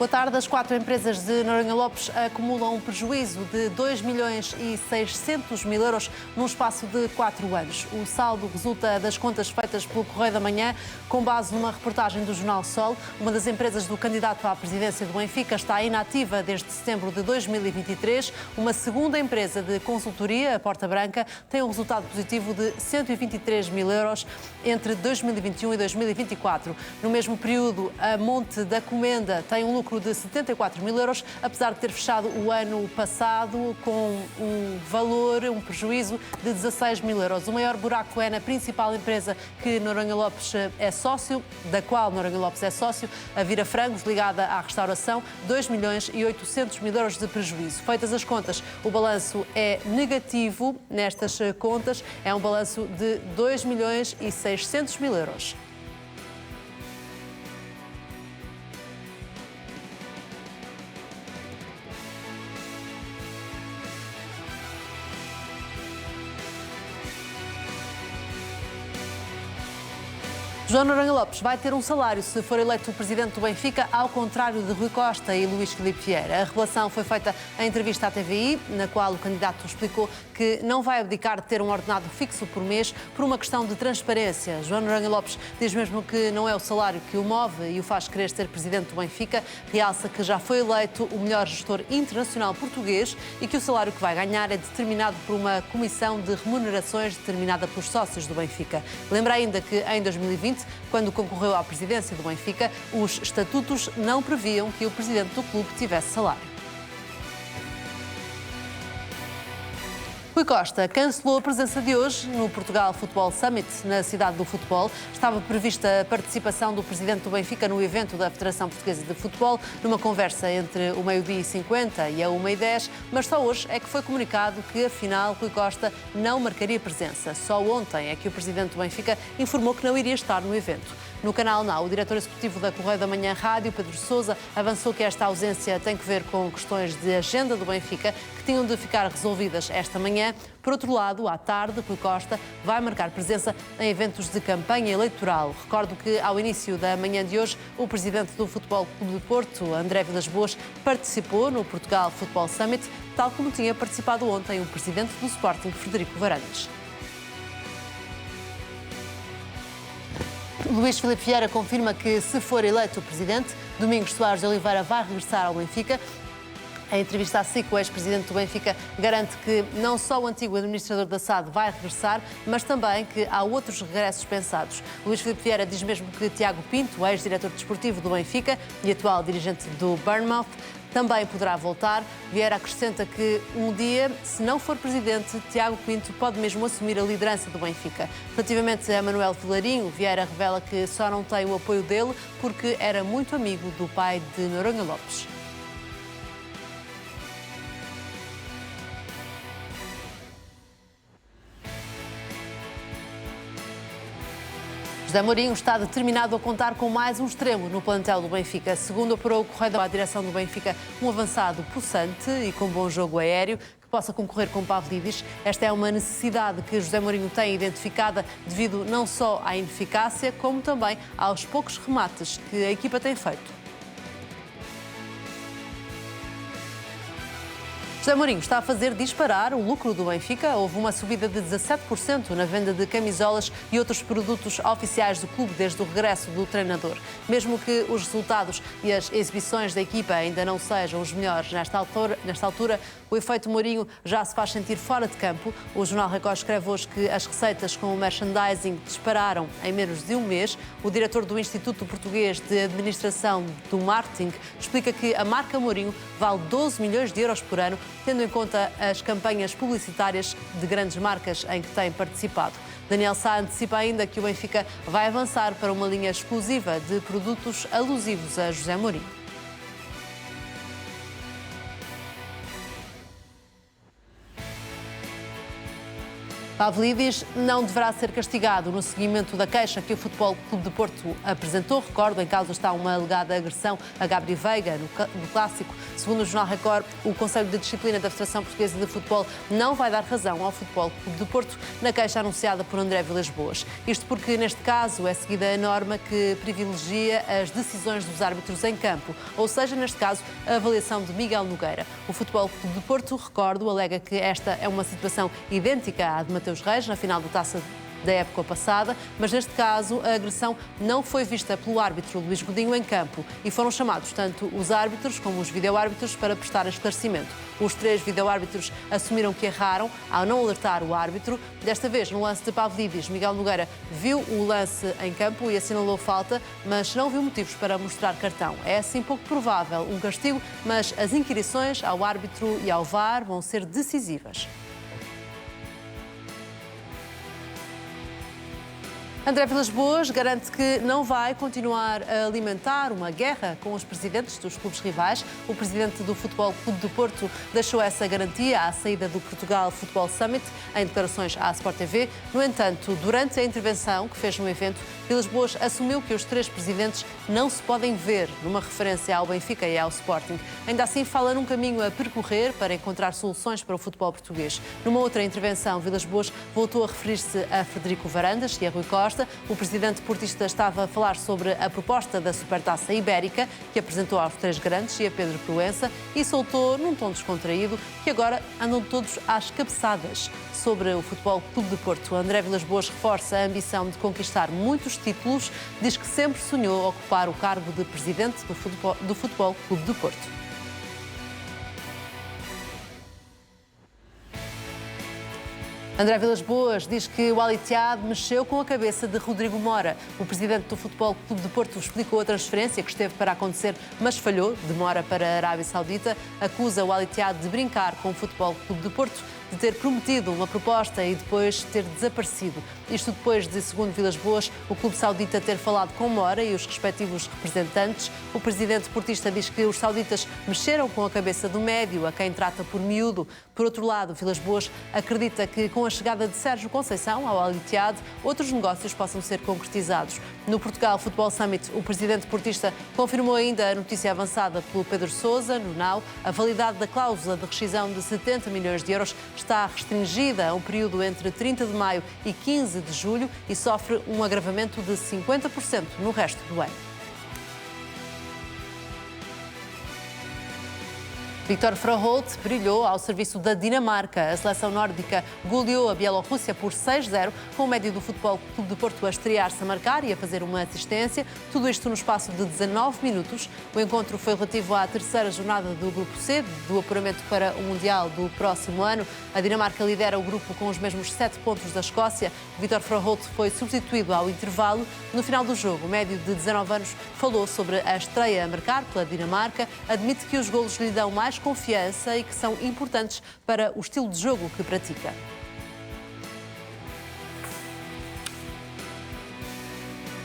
Boa tarde. As 4 empresas de Noronha Lopes acumulam um prejuízo de 2.600.000 euros num espaço de 4 anos. O saldo resulta das contas feitas pelo Correio da Manhã, com base numa reportagem do Jornal Sol. Uma das empresas do candidato à presidência do Benfica está inativa desde setembro de 2023. Uma segunda empresa de consultoria, a Porta Branca, tem um resultado positivo de 123.000 euros entre 2021 e 2024. No mesmo período, a Monte da Comenda tem um lucro de 74.000 euros, apesar de ter fechado o ano passado com um prejuízo de 16.000 euros. O maior buraco é na principal empresa que Noronha Lopes é sócio, da qual Noronha Lopes é sócio, a Vira Frangos, ligada à restauração, 2.800.000 euros de prejuízo. Feitas as contas, o balanço é negativo nestas contas, é um balanço de 2.600.000 euros. João Noronha Lopes vai ter um salário se for eleito o presidente do Benfica, ao contrário de Rui Costa e Luís Filipe Vieira. A revelação foi feita em entrevista à TVI, na qual o candidato explicou que não vai abdicar de ter um ordenado fixo por mês por uma questão de transparência. João Noronha Lopes diz mesmo que não é o salário que o move e o faz querer ser presidente do Benfica. Realça que já foi eleito o melhor gestor internacional português e que o salário que vai ganhar é determinado por uma comissão de remunerações determinada pelos sócios do Benfica. Lembra ainda que em 2020, quando concorreu à presidência do Benfica, os estatutos não previam que o presidente do clube tivesse salário. Rui Costa cancelou a presença de hoje no Portugal Football Summit, na cidade do futebol. Estava prevista a participação do presidente do Benfica no evento da Federação Portuguesa de Futebol, numa conversa entre o 12h50 e a 1h10, mas só hoje é que foi comunicado que, afinal, Rui Costa não marcaria presença. Só ontem é que o presidente do Benfica informou que não iria estar no evento. No Canal Now, o diretor executivo da Correio da Manhã Rádio, Pedro Sousa, avançou que esta ausência tem que ver com questões de agenda do Benfica, que tinham de ficar resolvidas esta manhã. Por outro lado, à tarde, Rui Costa vai marcar presença em eventos de campanha eleitoral. Recordo que, ao início da manhã de hoje, o presidente do Futebol Clube de Porto, André Vilas-Boas, participou no Portugal Football Summit, tal como tinha participado ontem o presidente do Sporting, Frederico Varandas. Luís Filipe Vieira confirma que, se for eleito o presidente, Domingos Soares de Oliveira vai regressar ao Benfica. Em entrevista à SIC, o ex-presidente do Benfica garante que não só o antigo administrador da SAD vai regressar, mas também que há outros regressos pensados. Luís Filipe Vieira diz mesmo que Tiago Pinto, ex-diretor desportivo do Benfica e atual dirigente do Bournemouth, também poderá voltar. Vieira acrescenta que um dia, se não for presidente, Tiago Pinto pode mesmo assumir a liderança do Benfica. Relativamente a Manuel Vilarinho, Vieira revela que só não tem o apoio dele porque era muito amigo do pai de Noronha Lopes. José Mourinho está determinado a contar com mais um extremo no plantel do Benfica. Segundo apurou o Correio da direção do Benfica, um avançado possante e com bom jogo aéreo, que possa concorrer com Pavlidis. Esta é uma necessidade que José Mourinho tem identificada devido não só à ineficácia, como também aos poucos remates que a equipa tem feito. José Mourinho está a fazer disparar o lucro do Benfica. Houve uma subida de 17% na venda de camisolas e outros produtos oficiais do clube desde o regresso do treinador. Mesmo que os resultados e as exibições da equipa ainda não sejam os melhores nesta altura, o efeito Mourinho já se faz sentir fora de campo. O Jornal Record escreve hoje que as receitas com o merchandising dispararam em menos de um mês. O diretor do Instituto Português de Administração do Marketing explica que a marca Mourinho vale 12 milhões de euros por ano, tendo em conta as campanhas publicitárias de grandes marcas em que tem participado. Daniel Sá antecipa ainda que o Benfica vai avançar para uma linha exclusiva de produtos alusivos a José Mourinho. Pavlidis não deverá ser castigado no seguimento da queixa que o Futebol Clube do Porto apresentou. Recordo, em causa está uma alegada agressão a Gabri Veiga no Clássico. Segundo o Jornal Record, o Conselho de Disciplina da Federação Portuguesa de Futebol não vai dar razão ao Futebol Clube do Porto na queixa anunciada por André Vilas-Boas. Isto porque, neste caso, é seguida a norma que privilegia as decisões dos árbitros em campo, ou seja, neste caso, a avaliação de Miguel Nogueira. O Futebol Clube do Porto, recordo, alega que esta é uma situação idêntica à de Mateus Reis, na final da Taça da época passada, mas neste caso a agressão não foi vista pelo árbitro Luís Godinho em campo e foram chamados tanto os árbitros como os videoárbitros para prestar esclarecimento. Os 3 videoárbitros assumiram que erraram ao não alertar o árbitro. Desta vez, no lance de Pavlidis, Miguel Nogueira viu o lance em campo e assinalou falta, mas não viu motivos para mostrar cartão. É assim pouco provável um castigo, mas as inquirições ao árbitro e ao VAR vão ser decisivas. André Vilas-Boas garante que não vai continuar a alimentar uma guerra com os presidentes dos clubes rivais. O presidente do Futebol Clube do Porto deixou essa garantia à saída do Portugal Football Summit em declarações à Sport TV. No entanto, durante a intervenção que fez no evento, Vilas-Boas assumiu que os 3 presidentes não se podem ver, numa referência ao Benfica e ao Sporting. Ainda assim, fala num caminho a percorrer para encontrar soluções para o futebol português. Numa outra intervenção, Vilas-Boas voltou a referir-se a Frederico Varandas e a Rui Costa. O presidente portista estava a falar sobre a proposta da Supertaça Ibérica, que apresentou aos 3 grandes e a Pedro Proença, e soltou, num tom descontraído, que agora andam todos às cabeçadas. Sobre o Futebol Clube do Porto, André Vilas-Boas reforça a ambição de conquistar muitos títulos, diz que sempre sonhou ocupar o cargo de presidente do Futebol Clube do Porto. André Vilas-Boas diz que o Al-Ittihad mexeu com a cabeça de Rodrigo Mora. O presidente do Futebol Clube do Porto explicou a transferência que esteve para acontecer, mas falhou, de Mora para a Arábia Saudita. Acusa o Al-Ittihad de brincar com o Futebol Clube do Porto, de ter prometido uma proposta e depois ter desaparecido. Isto depois de, segundo Vilas-Boas, o clube saudita ter falado com Mora e os respectivos representantes. O presidente portista diz que os sauditas mexeram com a cabeça do médio, a quem trata por miúdo. Por outro lado, Vilas-Boas acredita que com a chegada de Sérgio Conceição ao Al-Ittihad, outros negócios possam ser concretizados. No Portugal Football Summit, o presidente portista confirmou ainda a notícia avançada pelo Pedro Sousa, no NAU. A validade da cláusula de rescisão de 70 milhões de euros está restringida a um período entre 30 de maio e 15 de julho e sofre um agravamento de 50% no resto do ano. Viktor Fraholt brilhou ao serviço da Dinamarca. A seleção nórdica goleou a Bielorrússia por 6-0, com o médio do Futebol Clube do Porto a estrear-se a marcar e a fazer uma assistência. Tudo isto no espaço de 19 minutos. O encontro foi relativo à 3ª jornada do Grupo C, do apuramento para o Mundial do próximo ano. A Dinamarca lidera o grupo com os mesmos 7 pontos da Escócia. Viktor Fraholt foi substituído ao intervalo. No final do jogo, o médio de 19 anos falou sobre a estreia a marcar pela Dinamarca. Admite que os golos lhe dão mais confiança e que são importantes para o estilo de jogo que pratica.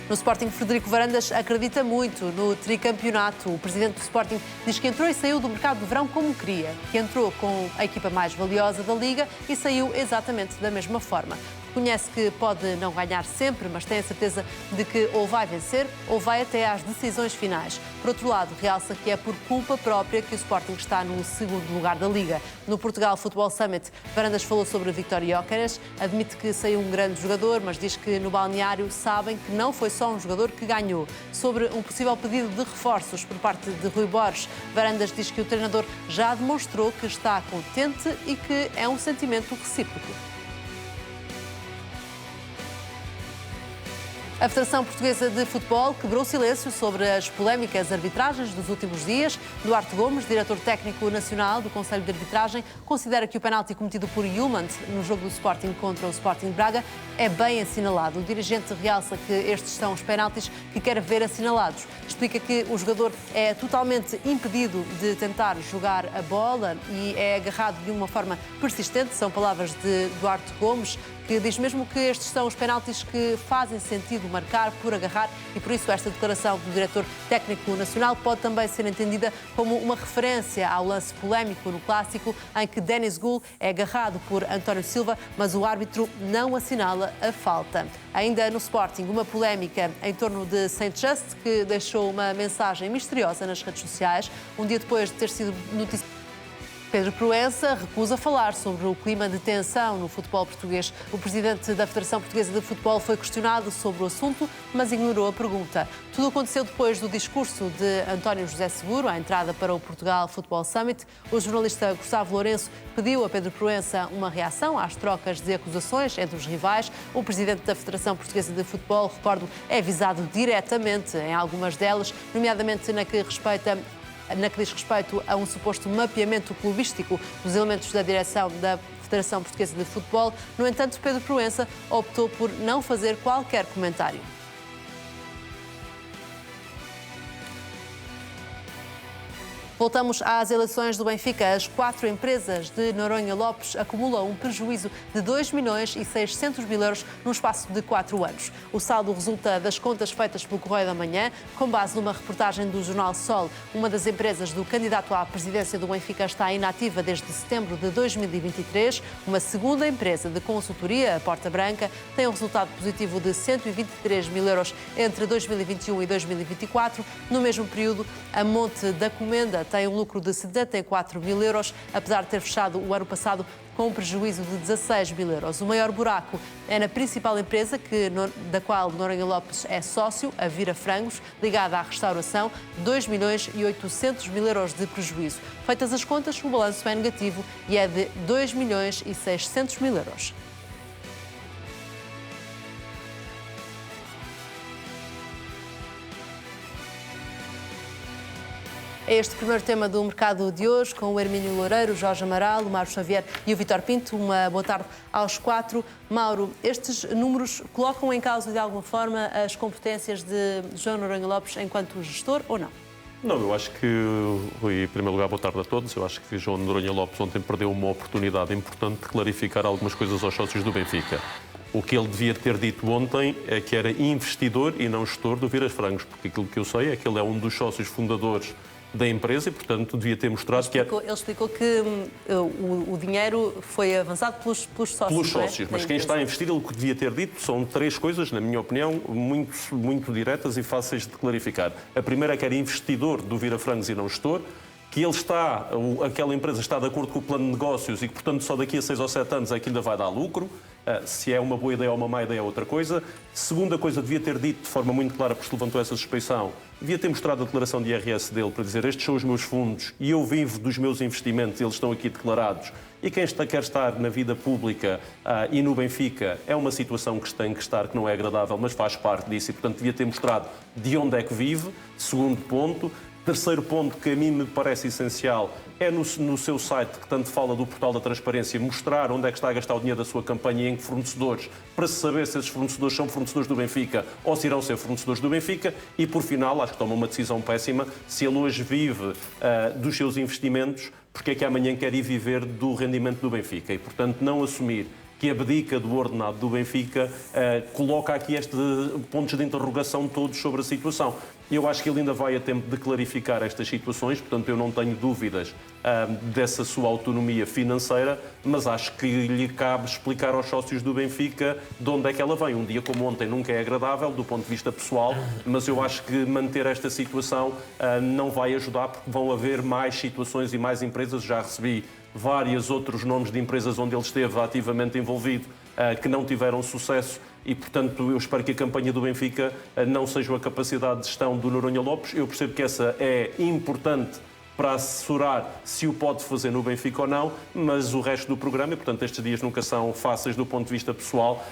No Sporting, Frederico Varandas acredita muito no tricampeonato. O presidente do Sporting diz que entrou e saiu do mercado de verão como queria, que entrou com a equipa mais valiosa da Liga e saiu exatamente da mesma forma. Reconhece que pode não ganhar sempre, mas tem a certeza de que ou vai vencer ou vai até às decisões finais. Por outro lado, realça que é por culpa própria que o Sporting está no 2º lugar da Liga. No Portugal Football Summit, Varandas falou sobre Vítor Gyökeres, admite que saiu um grande jogador, mas diz que no balneário sabem que não foi só um jogador que ganhou. Sobre um possível pedido de reforços por parte de Rui Borges, Varandas diz que o treinador já demonstrou que está contente e que é um sentimento recíproco. A Federação Portuguesa de Futebol quebrou silêncio sobre as polémicas arbitragens dos últimos dias. Duarte Gomes, diretor técnico nacional do Conselho de Arbitragem, considera que o penalti cometido por Hjulmand no jogo do Sporting contra o Sporting Braga é bem assinalado. O dirigente realça que estes são os penaltis que quer ver assinalados. Explica que o jogador é totalmente impedido de tentar jogar a bola e é agarrado de uma forma persistente. São palavras de Duarte Gomes, que diz mesmo que estes são os penaltis que fazem sentido marcar por agarrar e por isso esta declaração do diretor técnico nacional pode também ser entendida como uma referência ao lance polémico no Clássico em que Denis Gül é agarrado por António Silva, mas o árbitro não assinala a falta. Ainda no Sporting, uma polémica em torno de Saint Just, que deixou uma mensagem misteriosa nas redes sociais, um dia depois de ter sido noticiado. Pedro Proença recusa falar sobre o clima de tensão no futebol português. O presidente da Federação Portuguesa de Futebol foi questionado sobre o assunto, mas ignorou a pergunta. Tudo aconteceu depois do discurso de António José Seguro, à entrada para o Portugal Football Summit. O jornalista Gustavo Lourenço pediu a Pedro Proença uma reação às trocas de acusações entre os rivais. O presidente da Federação Portuguesa de Futebol, recordo, é visado diretamente em algumas delas, nomeadamente na que diz respeito a um suposto mapeamento clubístico dos elementos da direção da Federação Portuguesa de Futebol. No entanto, Pedro Proença optou por não fazer qualquer comentário. Voltamos às eleições do Benfica. As 4 empresas de Noronha Lopes acumulam um prejuízo de 2.600.000 euros no espaço de 4 anos. O saldo resulta das contas feitas pelo Correio da Manhã, com base numa reportagem do jornal Sol. Uma das empresas do candidato à presidência do Benfica está inativa desde setembro de 2023. Uma segunda empresa de consultoria, a Porta Branca, tem um resultado positivo de 123.000 euros entre 2021 e 2024. No mesmo período, a Monte da Comenda tem um lucro de 74.000 euros, apesar de ter fechado o ano passado com um prejuízo de 16.000 euros. O maior buraco é na principal empresa da qual Noronha Lopes é sócio, a Vira Frangos, ligada à restauração, 2.800.000 euros de prejuízo. Feitas as contas, o balanço é negativo e é de 2.600.000 euros. É este o primeiro tema do mercado de hoje, com o Hermínio Loureiro, o Jorge Amaral, o Mário Xavier e o Vítor Pinto. Uma boa tarde aos 4. Mauro, estes números colocam em causa de alguma forma as competências de João Noronha Lopes enquanto gestor ou não? Não, eu acho que, Rui, em primeiro lugar, boa tarde a todos. Eu acho que João Noronha Lopes ontem perdeu uma oportunidade importante de clarificar algumas coisas aos sócios do Benfica. O que ele devia ter dito ontem é que era investidor e não gestor do Vira Frangos, porque aquilo que eu sei é que ele é um dos sócios fundadores da empresa e, portanto, devia ter mostrado que era... Ele explicou que o dinheiro foi avançado pelos sócios. Pelos sócios, mas quem está a investir, ele que devia ter dito, são 3 coisas, na minha opinião, muito diretas e fáceis de clarificar. A primeira é que era investidor do Vira Frangos e não gestor, que aquela empresa está de acordo com o plano de negócios e que, portanto, só daqui a 6 ou 7 anos é que ainda vai dar lucro. Se é uma boa ideia ou uma má ideia é outra coisa. Segunda coisa, devia ter dito de forma muito clara, porque se levantou essa suspeição, devia ter mostrado a declaração de IRS dele para dizer: estes são os meus fundos e eu vivo dos meus investimentos, eles estão aqui declarados. E quem quer estar na vida pública e no Benfica é uma situação que tem que estar, que não é agradável, mas faz parte disso e, portanto, devia ter mostrado de onde é que vive. Segundo ponto. Terceiro ponto que a mim me parece essencial é no seu site, que tanto fala do portal da transparência, mostrar onde é que está a gastar o dinheiro da sua campanha e em que fornecedores, para se saber se esses fornecedores são fornecedores do Benfica ou se irão ser fornecedores do Benfica. E, por final, acho que toma uma decisão péssima. Se ele hoje vive dos seus investimentos, porque é que amanhã quer ir viver do rendimento do Benfica? E, portanto, não assumir que abdica do ordenado do Benfica, coloca aqui estes pontos de interrogação todos sobre a situação. Eu acho que ele ainda vai a tempo de clarificar estas situações, portanto eu não tenho dúvidas dessa sua autonomia financeira, mas acho que lhe cabe explicar aos sócios do Benfica de onde é que ela vem. Um dia como ontem nunca é agradável do ponto de vista pessoal, mas eu acho que manter esta situação não vai ajudar, porque vão haver mais situações e mais empresas. Já recebi vários outros nomes de empresas onde ele esteve ativamente envolvido que não tiveram sucesso e, portanto, eu espero que a campanha do Benfica não seja a capacidade de gestão do Noronha Lopes. Eu percebo que essa é importante para assessorar se o pode fazer no Benfica ou não, mas o resto do programa, e, portanto, estes dias nunca são fáceis do ponto de vista pessoal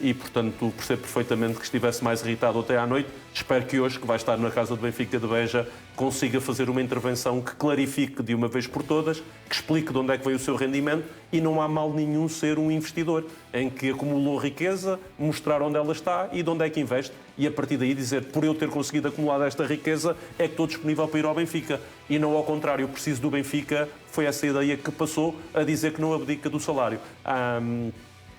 e, portanto, percebo perfeitamente que estivesse mais irritado até à noite. Espero que hoje, que vai estar na casa do Benfica de Beja, consiga fazer uma intervenção que clarifique de uma vez por todas, que explique de onde é que veio o seu rendimento e não há mal nenhum ser um investidor em que acumulou riqueza, mostrar onde ela está e de onde é que investe e a partir daí dizer, por eu ter conseguido acumular esta riqueza, é que estou disponível para ir ao Benfica e não ao contrário, preciso do Benfica. Foi essa ideia que passou a dizer que não abdica do salário.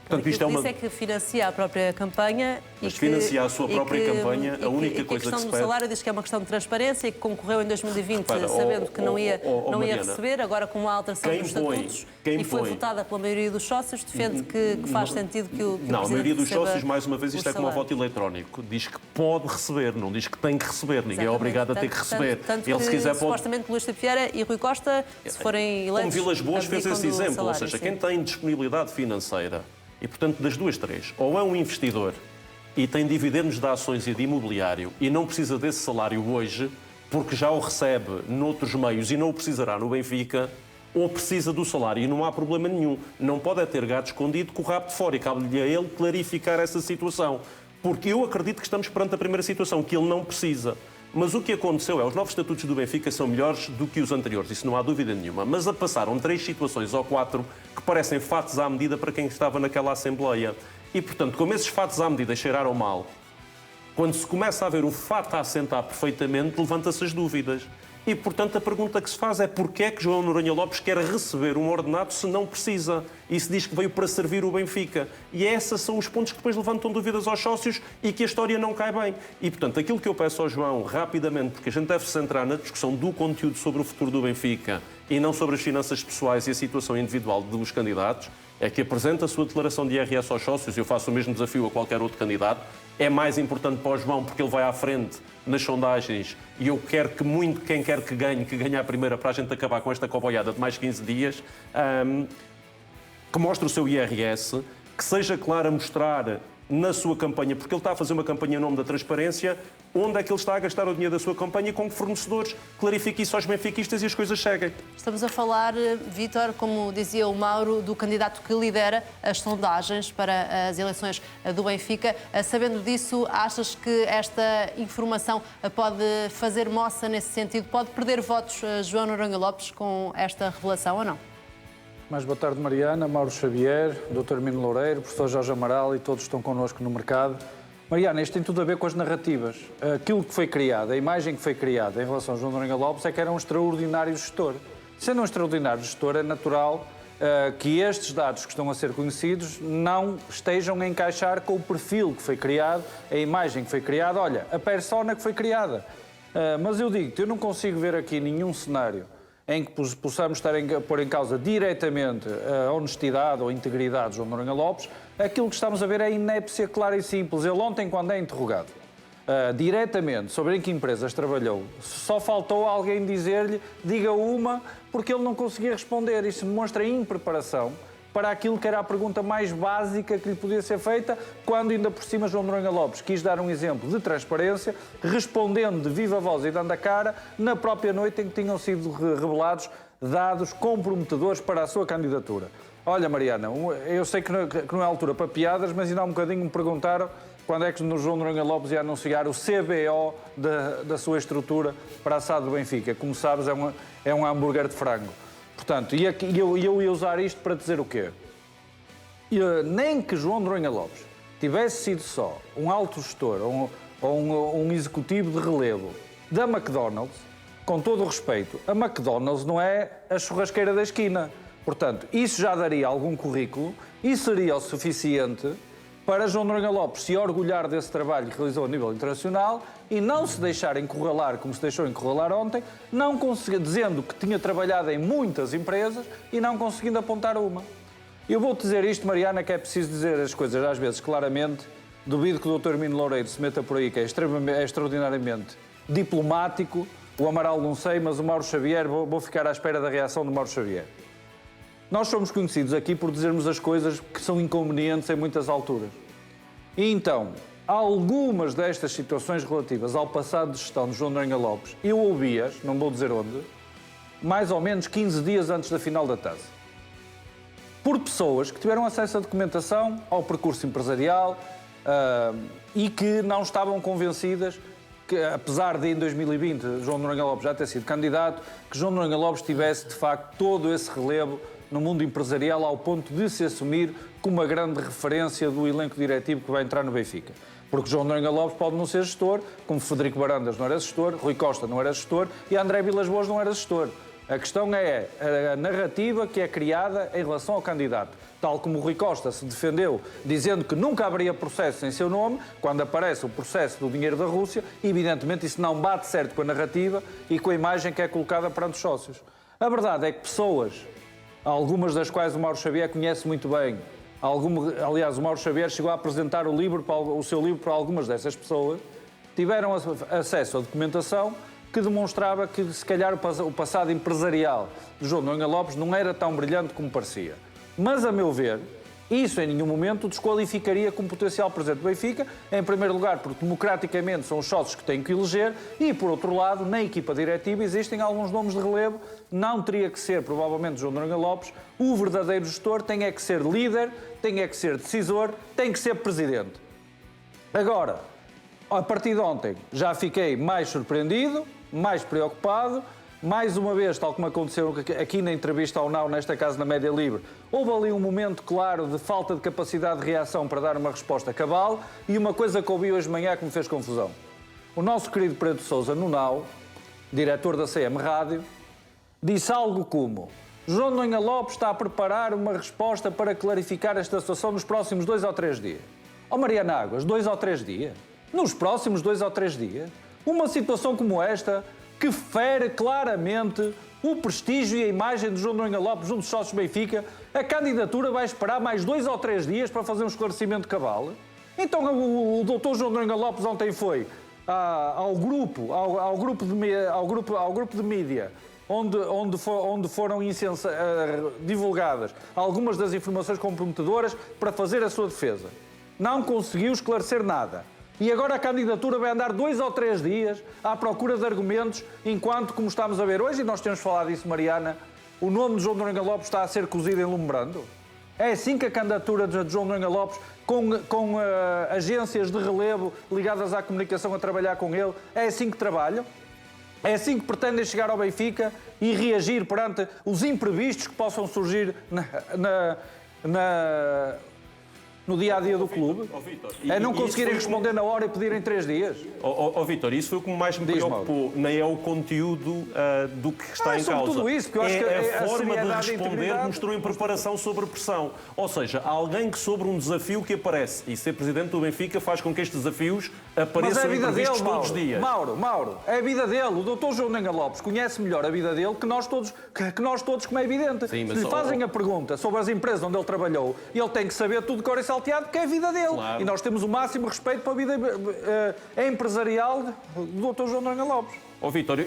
Portanto, isto é uma... Isso é que financia a própria campanha. Mas financia a sua própria campanha, a única coisa que se pede... A questão do salário diz que é uma questão de transparência e que concorreu em 2020 sabendo que não ia receber, agora com uma alteração dos estatutos e foi votada pela maioria dos sócios, defende que faz sentido que o Não, a maioria dos sócios, mais uma vez, isto é como o voto eletrónico. Diz que pode receber, não diz que tem que receber. Ninguém é obrigado a ter que receber. Tanto Ele, que, se quiser, pode... supostamente, Luís Filipe Vieira e Rui Costa, se forem eleitos... Como Vilas Boas fez esse exemplo, salário, ou seja, sim. quem tem disponibilidade financeira e, portanto, das duas, três, ou é um investidor e tem dividendos de ações e de imobiliário e não precisa desse salário hoje, porque já o recebe noutros meios e não o precisará no Benfica, ou precisa do salário e não há problema nenhum. Não pode é ter gato escondido com o rabo de fora e cabe-lhe a ele clarificar essa situação. Porque eu acredito que estamos perante a primeira situação, que ele não precisa. Mas o que aconteceu é, os novos estatutos do Benfica são melhores do que os anteriores, isso não há dúvida nenhuma. Mas passaram 3 situações ou 4 que parecem fatos à medida para quem estava naquela Assembleia. E, portanto, como esses fatos à medida cheiraram mal, quando se começa a ver o fato a assentar perfeitamente, levanta-se as dúvidas. E, portanto, a pergunta que se faz é porquê é que João Noronha Lopes quer receber um ordenado se não precisa? E se diz que veio para servir o Benfica. E esses são os pontos que depois levantam dúvidas aos sócios e que a história não cai bem. E, portanto, aquilo que eu peço ao João, rapidamente, porque a gente deve se centrar na discussão do conteúdo sobre o futuro do Benfica e não sobre as finanças pessoais e a situação individual dos candidatos, é que apresente a sua declaração de IRS aos sócios. Eu faço o mesmo desafio a qualquer outro candidato. É mais importante para o João porque ele vai à frente nas sondagens e eu quero que muito quem quer que ganhe a primeira para a gente acabar com esta coboiada de mais 15 dias, que mostre o seu IRS, que seja claro a mostrar na sua campanha, porque ele está a fazer uma campanha em nome da transparência, onde é que ele está a gastar o dinheiro da sua campanha e com que fornecedores, clarifique isso aos benfiquistas e as coisas seguem. Estamos a falar, Vítor, como dizia o Mauro, do candidato que lidera as sondagens para as eleições do Benfica. Sabendo disso, achas que esta informação pode fazer moça nesse sentido? Pode perder votos João Noronha Lopes com esta revelação ou não? Mais boa tarde, Mariana, Mauro Xavier, Dr. Mino Loureiro, Professor Jorge Amaral e todos que estão connosco no mercado. Mariana, isto tem tudo a ver com as narrativas. Aquilo que foi criado, a imagem que foi criada em relação a João Noronha Lopes é que era um extraordinário gestor. Sendo um extraordinário gestor, é natural que estes dados que estão a ser conhecidos não estejam a encaixar com o perfil que foi criado, a imagem que foi criada, olha, a persona que foi criada. Mas eu digo-te, eu não consigo ver aqui nenhum cenário em que possamos estar a pôr em causa diretamente a honestidade ou a integridade de João Noronha Lopes. Aquilo que estamos a ver é a inépcia clara e simples. Ele ontem, quando é interrogado diretamente sobre em que empresas trabalhou, só faltou alguém dizer-lhe, diga uma, porque ele não conseguia responder. Isso demonstra impreparação para aquilo que era a pergunta mais básica que lhe podia ser feita, quando ainda por cima João Noronha Lopes quis dar um exemplo de transparência, respondendo de viva voz e dando a cara, na própria noite em que tinham sido revelados dados comprometedores para a sua candidatura. Olha, Mariana, eu sei que não é altura para piadas, mas ainda há um bocadinho me perguntaram quando é que o João Noronha Lopes ia anunciar o CBO da sua estrutura para a SAD do Benfica. Como sabes, é um hambúrguer de frango. Portanto, eu ia usar isto para dizer o quê? Nem que João Noronha Lopes tivesse sido só um alto gestor ou um executivo de relevo da McDonald's, com todo o respeito, a McDonald's não é a churrasqueira da esquina. Portanto, isso já daria algum currículo e seria o suficiente para João Noronha Lopes se orgulhar desse trabalho que realizou a nível internacional e não se deixar encurralar, como se deixou encurralar ontem, dizendo que tinha trabalhado em muitas empresas e não conseguindo apontar uma. Eu vou dizer isto, Mariana, que é preciso dizer as coisas às vezes claramente. Duvido que o Dr. Mino Loureiro se meta por aí, que é extraordinariamente diplomático. O Amaral não sei, mas o Mauro Xavier, vou ficar à espera da reação do Mauro Xavier. Nós somos conhecidos aqui por dizermos as coisas que são inconvenientes em muitas alturas. E então, algumas destas situações relativas ao passado de gestão de João Noronha Lopes, eu ouvi-as, não vou dizer onde, mais ou menos 15 dias antes da final da taça. Por pessoas que tiveram acesso à documentação, ao percurso empresarial e que não estavam convencidas que, apesar de em 2020 João Noronha Lopes já ter sido candidato, que João Noronha Lopes tivesse de facto todo esse relevo no mundo empresarial ao ponto de se assumir como uma grande referência do elenco diretivo que vai entrar no Benfica. Porque João Noronha Lopes pode não ser gestor, como Frederico Barandas não era gestor, Rui Costa não era gestor e André Vilas Boas não era gestor. A questão é a narrativa que é criada em relação ao candidato. Tal como o Rui Costa se defendeu, dizendo que nunca haveria processo em seu nome, quando aparece o processo do dinheiro da Rússia, evidentemente isso não bate certo com a narrativa e com a imagem que é colocada perante os sócios. A verdade é que pessoas, algumas das quais o Mauro Xavier conhece muito bem, aliás, o Mauro Xavier chegou a apresentar o seu livro para algumas dessas pessoas, tiveram acesso à documentação que demonstrava que, se calhar, o passado empresarial de João Noronha Lopes não era tão brilhante como parecia. Mas, a meu ver, isso em nenhum momento o desqualificaria como potencial presidente do Benfica, em primeiro lugar porque democraticamente são os sócios que têm que eleger e, por outro lado, na equipa diretiva existem alguns nomes de relevo, não teria que ser, provavelmente, João Noronha Lopes, o verdadeiro gestor, tem é que ser líder, tem é que ser decisor, tem que ser presidente. Agora, a partir de ontem, já fiquei mais surpreendido, mais preocupado. Mais uma vez, tal como aconteceu aqui na entrevista ao Now, nesta casa na Média Livre, houve ali um momento claro de falta de capacidade de reação para dar uma resposta cabal e uma coisa que ouvi hoje de manhã que me fez confusão. O nosso querido Pedro Sousa, no Now, diretor da CM Rádio, disse algo como: João Noronha Lopes está a preparar uma resposta para clarificar esta situação nos próximos 2 ou 3 dias. Oh, Mariana Águas, 2 ou 3 dias? Nos próximos 2 ou 3 dias? Uma situação como esta, que fere claramente o prestígio e a imagem de João Noronha Lopes junto dos sócios do Benfica, a candidatura vai esperar mais 2 ou 3 dias para fazer um esclarecimento cabal? Então o doutor João Noronha Lopes ontem foi ao grupo de mídia onde foram divulgadas algumas das informações comprometedoras para fazer a sua defesa. Não conseguiu esclarecer nada. E agora a candidatura vai andar 2 ou 3 dias à procura de argumentos, enquanto, como estamos a ver hoje, e nós temos falado disso, Mariana, o nome de João Noronha Lopes está a ser cozido em lumbrando. É assim que a candidatura de João Noronha Lopes, com agências de relevo ligadas à comunicação a trabalhar com ele, é assim que trabalham? É assim que pretendem chegar ao Benfica e reagir perante os imprevistos que possam surgir no dia-a-dia do clube? É não conseguirem responder na hora e pedirem 3 dias? Vítor, isso foi o que mais me preocupou. Nem é o conteúdo do que está em causa. Tudo isso, porque eu acho que a forma de responder mostrou em preparação sobre pressão. Ou seja, alguém que sobre um desafio que aparece e ser presidente do Benfica faz com que estes desafios apareçam imprevistos todos os dias. Mauro, é a vida dele. O doutor João Noronha Lopes conhece melhor a vida dele que nós todos, como é evidente. Sim, se lhe fazem a pergunta sobre as empresas onde ele trabalhou, ele tem que saber tudo de cor e salteado, porque é a vida dele. Claro. E nós temos o máximo respeito para a vida empresarial do Dr. João Noronha Lopes. Vítor,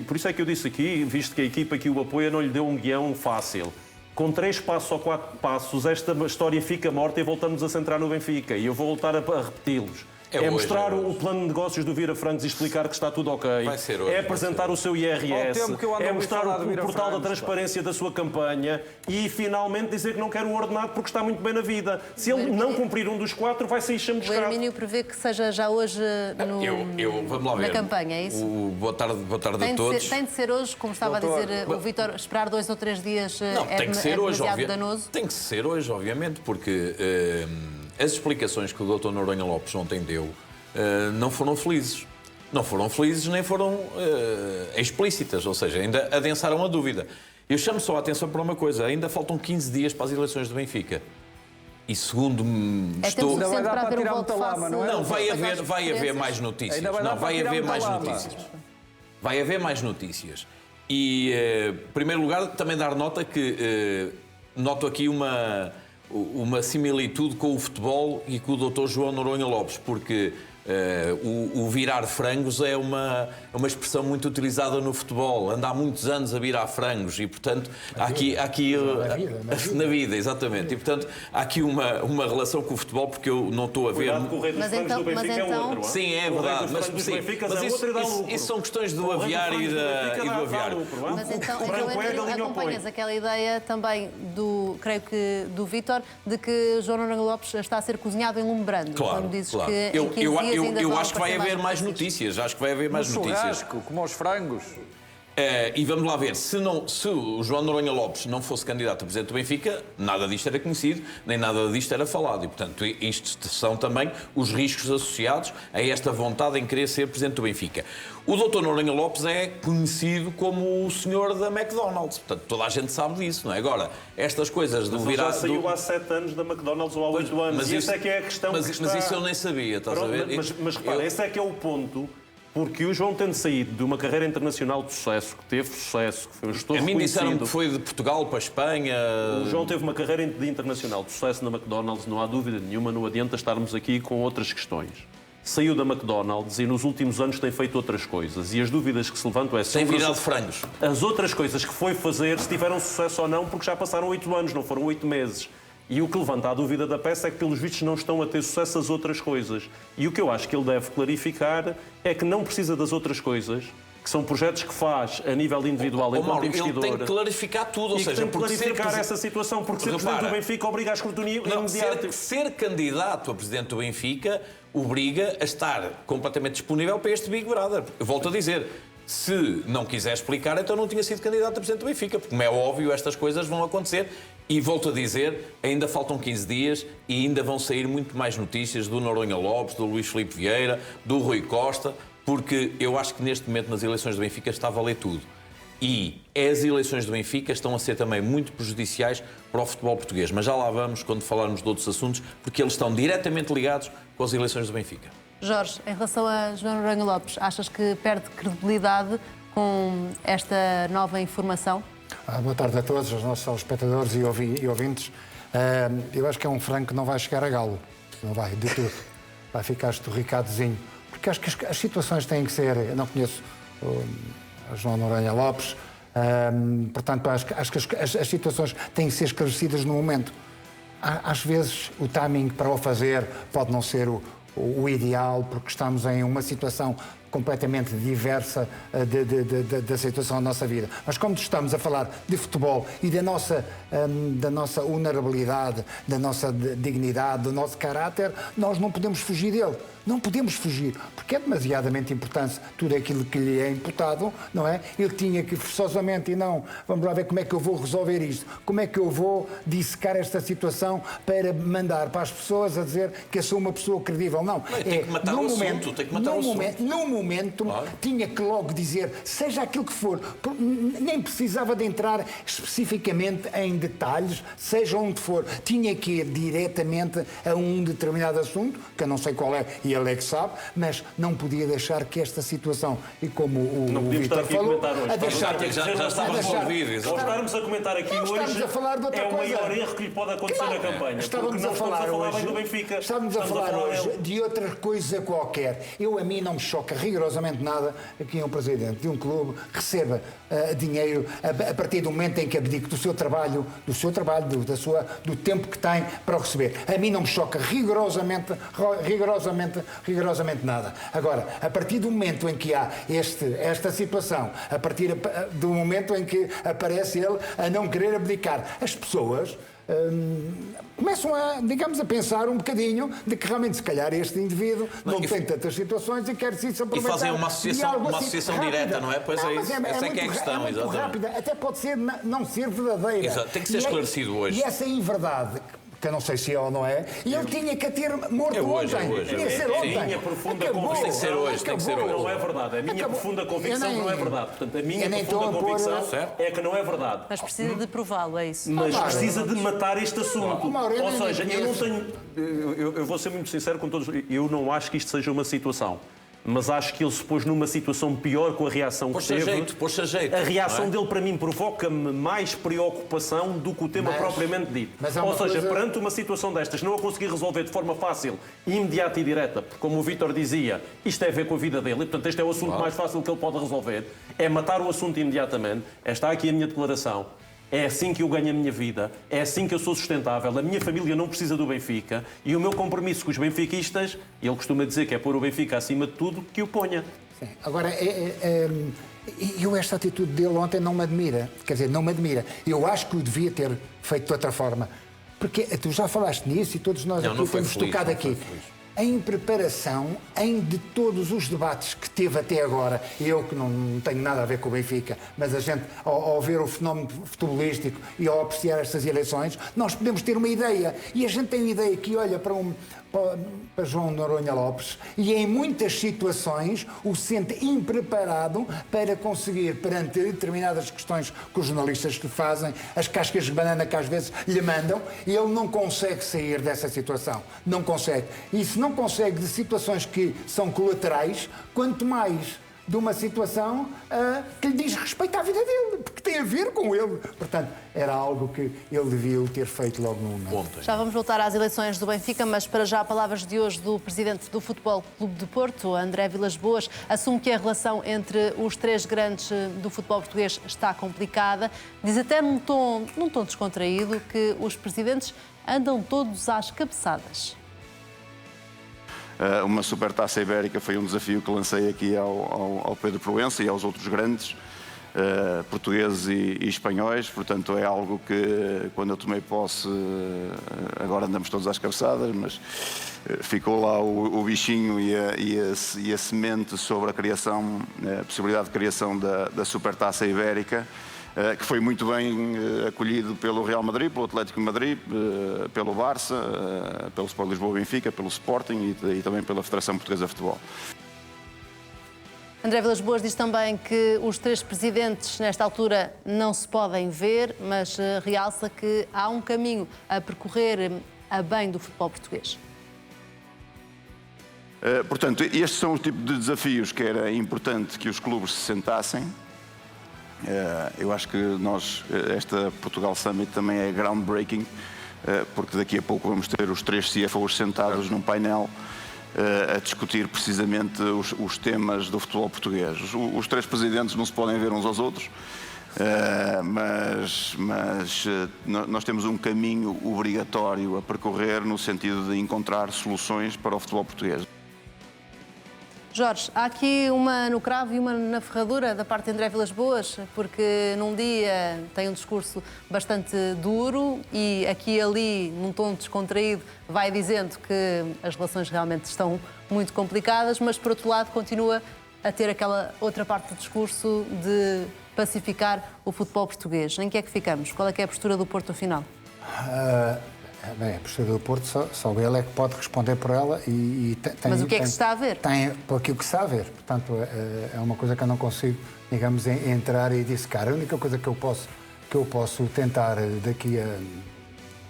por isso é que eu disse aqui, visto que a equipa que o apoia não lhe deu um guião fácil. Com 3 passos ou 4 passos, esta história fica morta e voltamos a centrar no Benfica. E eu vou voltar a repeti-los. É mostrar o plano de negócios do Vieira Francos e explicar que está tudo ok. Vai ser hoje, é apresentar o seu IRS. É mostrar o portal da transparência da sua campanha e finalmente dizer que não quer o ordenado porque está muito bem na vida. Se ele não cumprir um dos 4, vai sair chamuscado. O Hermínio prevê que seja já hoje vamos lá ver. na campanha, é isso? Boa tarde a todos. Tem de ser hoje, como estava a dizer o Vítor, esperar 2 ou 3 dias tem que ser hoje, danoso? Tem que ser hoje, obviamente, porque as explicações que o Dr. Noronha Lopes ontem deu não foram felizes. Não foram felizes nem foram explícitas, ou seja, ainda adensaram a dúvida. Eu chamo só a atenção para uma coisa, ainda faltam 15 dias para as eleições do Benfica. E segundo estou... Ainda vai dar para tirar muita lama, não é? Não, vai haver mais notícias. Não, vai haver mais notícias. Vai haver mais notícias. E, em primeiro lugar, também dar nota que noto aqui uma similitude com o futebol e com o Dr. João Noronha Lopes, porque o virar frangos é uma expressão muito utilizada no futebol. Anda há muitos anos a virar frangos e, portanto, na vida, exatamente. E, portanto, há aqui uma relação com o futebol, porque eu não estou a ver... Cuidado, o rei dos frangos do Benfica é outro. Sim, é verdade. Mas isso são questões do aviar e do aviar. Mas então acompanhas aquela ideia também creio que do Vítor, de que João Noronha Lopes está a ser cozinhado em lumbrando. Claro, quando dizes claro. Que em 15 dias eu acho que vai haver mais notícias. Acho que vai haver mais notícias. Churrasco, como aos frangos. E vamos lá ver, se o João Noronha Lopes não fosse candidato a presidente do Benfica, nada disto era conhecido, nem nada disto era falado. E, portanto, isto são também os riscos associados a esta vontade em querer ser presidente do Benfica. O Dr. Noronha Lopes é conhecido como o senhor da McDonald's. Portanto, toda a gente sabe disso, não é? Agora, estas coisas do virar... já saiu há 7 anos da McDonald's ou há 8 anos. Mas essa é que é a questão mas, que está... Mas isso eu nem sabia, estás a ver? Mas repara, esse é que é o ponto... Porque o João, tendo saído de uma carreira internacional de sucesso, que teve sucesso, que foi um gestor reconhecido... A mim disseram que foi de Portugal para a Espanha... O João teve uma carreira internacional de sucesso na McDonald's, não há dúvida nenhuma, não adianta estarmos aqui com outras questões. Saiu da McDonald's e nos últimos anos tem feito outras coisas. E as dúvidas que se levantam é... Tem virado frangos. As outras coisas que foi fazer, se tiveram sucesso ou não, porque já passaram 8 anos, não foram 8 meses. E o que levanta a dúvida da peça é que, pelos vistos, não estão a ter sucesso as outras coisas. E o que eu acho que ele deve clarificar é que não precisa das outras coisas, que são projetos que faz a nível individual enquanto investidor. Ele tem que clarificar tudo, ou seja, tem que clarificar essa situação, porque ser presidente do Benfica obriga a escrutínio imediato. Ser candidato a presidente do Benfica obriga a estar completamente disponível para este Big Brother. Eu volto a dizer... Se não quiser explicar, então não tinha sido candidato a presidente do Benfica, porque, como é óbvio, estas coisas vão acontecer. E volto a dizer, ainda faltam 15 dias e ainda vão sair muito mais notícias do Noronha Lopes, do Luís Filipe Vieira, do Rui Costa, porque eu acho que neste momento nas eleições do Benfica está a valer tudo. E as eleições do Benfica estão a ser também muito prejudiciais para o futebol português. Mas já lá vamos quando falarmos de outros assuntos, porque eles estão diretamente ligados com as eleições do Benfica. Jorge, em relação a João Noronha Lopes, achas que perde credibilidade com esta nova informação? Boa tarde a todos, aos nossos telespectadores e ouvintes. Eu acho que é um frango que não vai chegar a galo, não vai, de tudo. Vai ficar esturricadozinho. Porque acho que as situações têm que ser... Eu não conheço o João Noronha Lopes, portanto, acho que as situações têm que ser esclarecidas no momento. Às vezes, o timing para o fazer pode não ser o ideal, porque estamos em uma situação completamente diversa da situação da nossa vida. Mas como estamos a falar de futebol e da nossa vulnerabilidade, da nossa dignidade, do nosso caráter, nós não podemos fugir dele. Não podemos fugir, porque é demasiadamente importante tudo aquilo que lhe é imputado, não é? Ele tinha que forçosamente, e não, vamos lá ver como é que eu vou resolver isto, como é que eu vou dissecar esta situação para mandar para as pessoas a dizer que eu sou uma pessoa credível. Não, tem que matar o assunto, tem que matar o assunto. No momento, claro, tinha que logo dizer, seja aquilo que for, nem precisava de entrar especificamente em detalhes, seja onde for, tinha que ir diretamente a um determinado assunto, que eu não sei qual é, e ele é que sabe, mas não podia deixar que esta situação, e como o Vítor falou, já estava resolvido. Ao estarmos a comentar aqui hoje, é o maior erro que lhe pode acontecer na campanha. Estávamos a falar hoje do Benfica. Estamos a falar hoje de outra coisa qualquer. A mim não me choca rigorosamente nada que um presidente de um clube receba dinheiro a partir do momento em que abdique do seu trabalho, do tempo que tem para o receber. A mim não me choca rigorosamente nada. Agora, a partir do momento em que há esta situação, a partir do momento em que aparece ele a não querer abdicar, as pessoas começam a pensar um bocadinho de que realmente, se calhar, este indivíduo não tem tantas situações e quer se aproveitar. E fazem uma associação direta, não é? Pois é isso. Essa é que é a questão, muito rápida. Até pode ser não ser verdadeira. Exato. Tem que ser esclarecido hoje. E essa inverdade, que eu não sei se é ou não é, e ele tinha que a ter morto ontem. Tinha que ser ontem. A minha profunda convicção tem que ser hoje. Não é verdade. A minha profunda convicção não é verdade. Portanto, a minha profunda convicção é que não é verdade. Mas precisa de prová-lo, é isso? Mas precisa de matar este assunto. Ou seja, eu não tenho... Eu vou ser muito sincero com todos. Eu não acho que isto seja uma situação. Mas acho que ele se pôs numa situação pior com a reação que teve. Pôs-se a jeito. A reação dele, para mim, provoca-me mais preocupação do que o tema propriamente dito. Ou seja, perante uma situação destas, não a conseguir resolver de forma fácil, imediata e direta, porque, como o Vítor dizia, isto tem a ver com a vida dele, e, portanto, este é o assunto mais fácil que ele pode resolver, é matar o assunto imediatamente. Está aqui a minha declaração. É assim que eu ganho a minha vida, é assim que eu sou sustentável, a minha família não precisa do Benfica e o meu compromisso com os benfiquistas, ele costuma dizer que é pôr o Benfica acima de tudo, que o ponha. Sim. Agora, esta atitude dele ontem não me admira, quer dizer, não me admira. Eu acho que o devia ter feito de outra forma, porque tu já falaste nisso e todos nós aqui temos tocado aqui. em preparação de todos os debates que teve até agora. Eu que não tenho nada a ver com o Benfica, mas a gente, ao ver o fenómeno futebolístico e ao apreciar estas eleições, nós podemos ter uma ideia. E a gente tem uma ideia que olha para João Noronha Lopes e em muitas situações o sente impreparado para conseguir, perante determinadas questões que os jornalistas lhe fazem, as cascas de banana que às vezes lhe mandam, ele não consegue sair dessa situação. Não consegue. E se não consegue de situações que são colaterais, quanto mais de uma situação que lhe diz respeito à vida dele, porque tem a ver com ele. Portanto, era algo que ele devia ter feito logo no momento. Já vamos voltar às eleições do Benfica, mas para já palavras de hoje do presidente do Futebol Clube de Porto, André Vilas-Boas, assume que a relação entre os três grandes do futebol português está complicada. Diz até num tom descontraído que os presidentes andam todos às cabeçadas. Uma supertaça ibérica foi um desafio que lancei aqui ao Pedro Proença e aos outros grandes portugueses e espanhóis. Portanto, é algo que, quando eu tomei posse, agora andamos todos às cabeçadas, mas ficou lá o bichinho e a semente sobre a criação, a possibilidade de criação da supertaça ibérica, que foi muito bem acolhido pelo Real Madrid, pelo Atlético de Madrid, pelo Barça, pelo Sport Lisboa Benfica, pelo Sporting e também pela Federação Portuguesa de Futebol. André Vilas-Boas diz também que os três presidentes, nesta altura, não se podem ver, mas realça que há um caminho a percorrer a bem do futebol português. Portanto, estes são o tipo de desafios que era importante que os clubes se sentassem. Eu acho que esta Portugal Summit também é groundbreaking, porque daqui a pouco vamos ter os três CFOs sentados num painel a discutir precisamente os temas do futebol português. Os três presidentes não se podem ver uns aos outros, mas nós temos um caminho obrigatório a percorrer no sentido de encontrar soluções para o futebol português. Jorge, há aqui uma no cravo e uma na ferradura da parte de André Vilas-Boas, porque num dia tem um discurso bastante duro e aqui e ali, num tom descontraído, vai dizendo que as relações realmente estão muito complicadas, mas por outro lado continua a ter aquela outra parte do discurso de pacificar o futebol português. Em que é que ficamos? Qual é que é a postura do Porto no final? Bem, a postura do Porto, só ele é que pode responder por ela Mas o que é que se está a ver? Por aquilo que se está a ver. Portanto, é uma coisa que eu não consigo, digamos, entrar e dissecar. A única coisa que eu posso tentar daqui a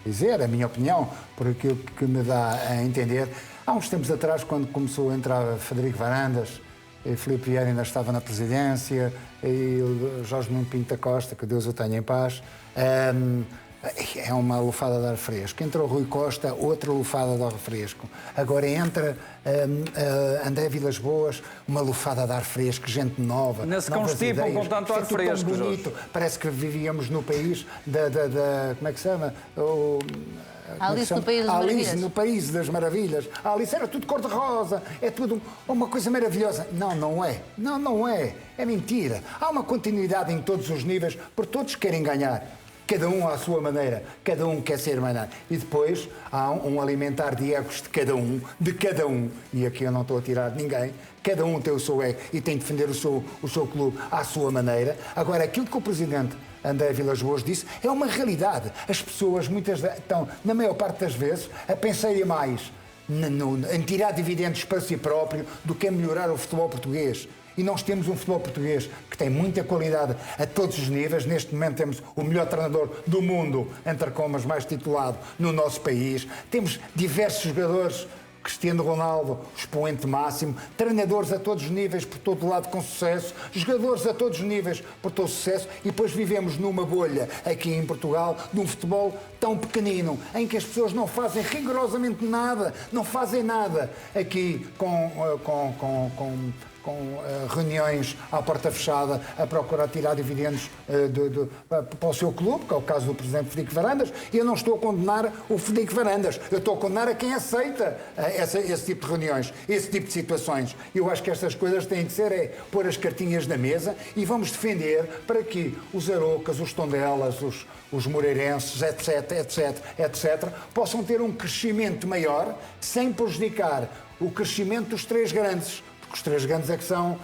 dizer, a minha opinião, por aquilo que me dá a entender, há uns tempos atrás, quando começou a entrar Frederico Varandas, e Filipe Vieira ainda estava na presidência, e o Jorge Nuno Pinto da Costa, que Deus o tenha em paz, é uma lufada de ar fresco. Entra o Rui Costa, outra lufada de ar fresco. Agora entra André Vilas-Boas, uma lufada de ar fresco, gente nova. Não se constipam com tanto ar fresco, tão bonito. Parece que vivíamos no país como é que se chama? Alice no País das Maravilhas. Alice no País das Maravilhas. A Alice era tudo cor-de-rosa, é tudo uma coisa maravilhosa. Não é. Não é. É mentira. Há uma continuidade em todos os níveis, porque todos querem ganhar. Cada um à sua maneira, cada um quer ser maneira. E depois há um alimentar de egos de cada um, e aqui eu não estou a tirar de ninguém, cada um tem o seu ego e tem de defender o seu clube à sua maneira. Agora, aquilo que o presidente André Vilas-Boas disse é uma realidade. As pessoas, estão, na maior parte das vezes, a pensarem mais em tirar dividendos para si próprio do que em melhorar o futebol português. E nós temos um futebol português que tem muita qualidade a todos os níveis. Neste momento temos o melhor treinador do mundo, entre comas, mais titulado no nosso país. Temos diversos jogadores, Cristiano Ronaldo, expoente máximo, treinadores a todos os níveis, por todo lado com sucesso, jogadores a todos os níveis por todo sucesso, e depois vivemos numa bolha aqui em Portugal de um futebol tão pequenino, em que as pessoas não fazem rigorosamente nada, não fazem nada aqui com reuniões à porta fechada a procurar tirar dividendos para o seu clube, que é o caso do presidente Frederico Varandas. E eu não estou a condenar o Frederico Varandas, eu estou a condenar a quem aceita esse tipo de reuniões, esse tipo de situações. Eu acho que estas coisas têm que ser pôr as cartinhas na mesa e vamos defender para que os Aroucas, os Tondelas, os Moreirenses, etc., possam ter um crescimento maior sem prejudicar o crescimento dos três grandes. Porque os três grandes é que são...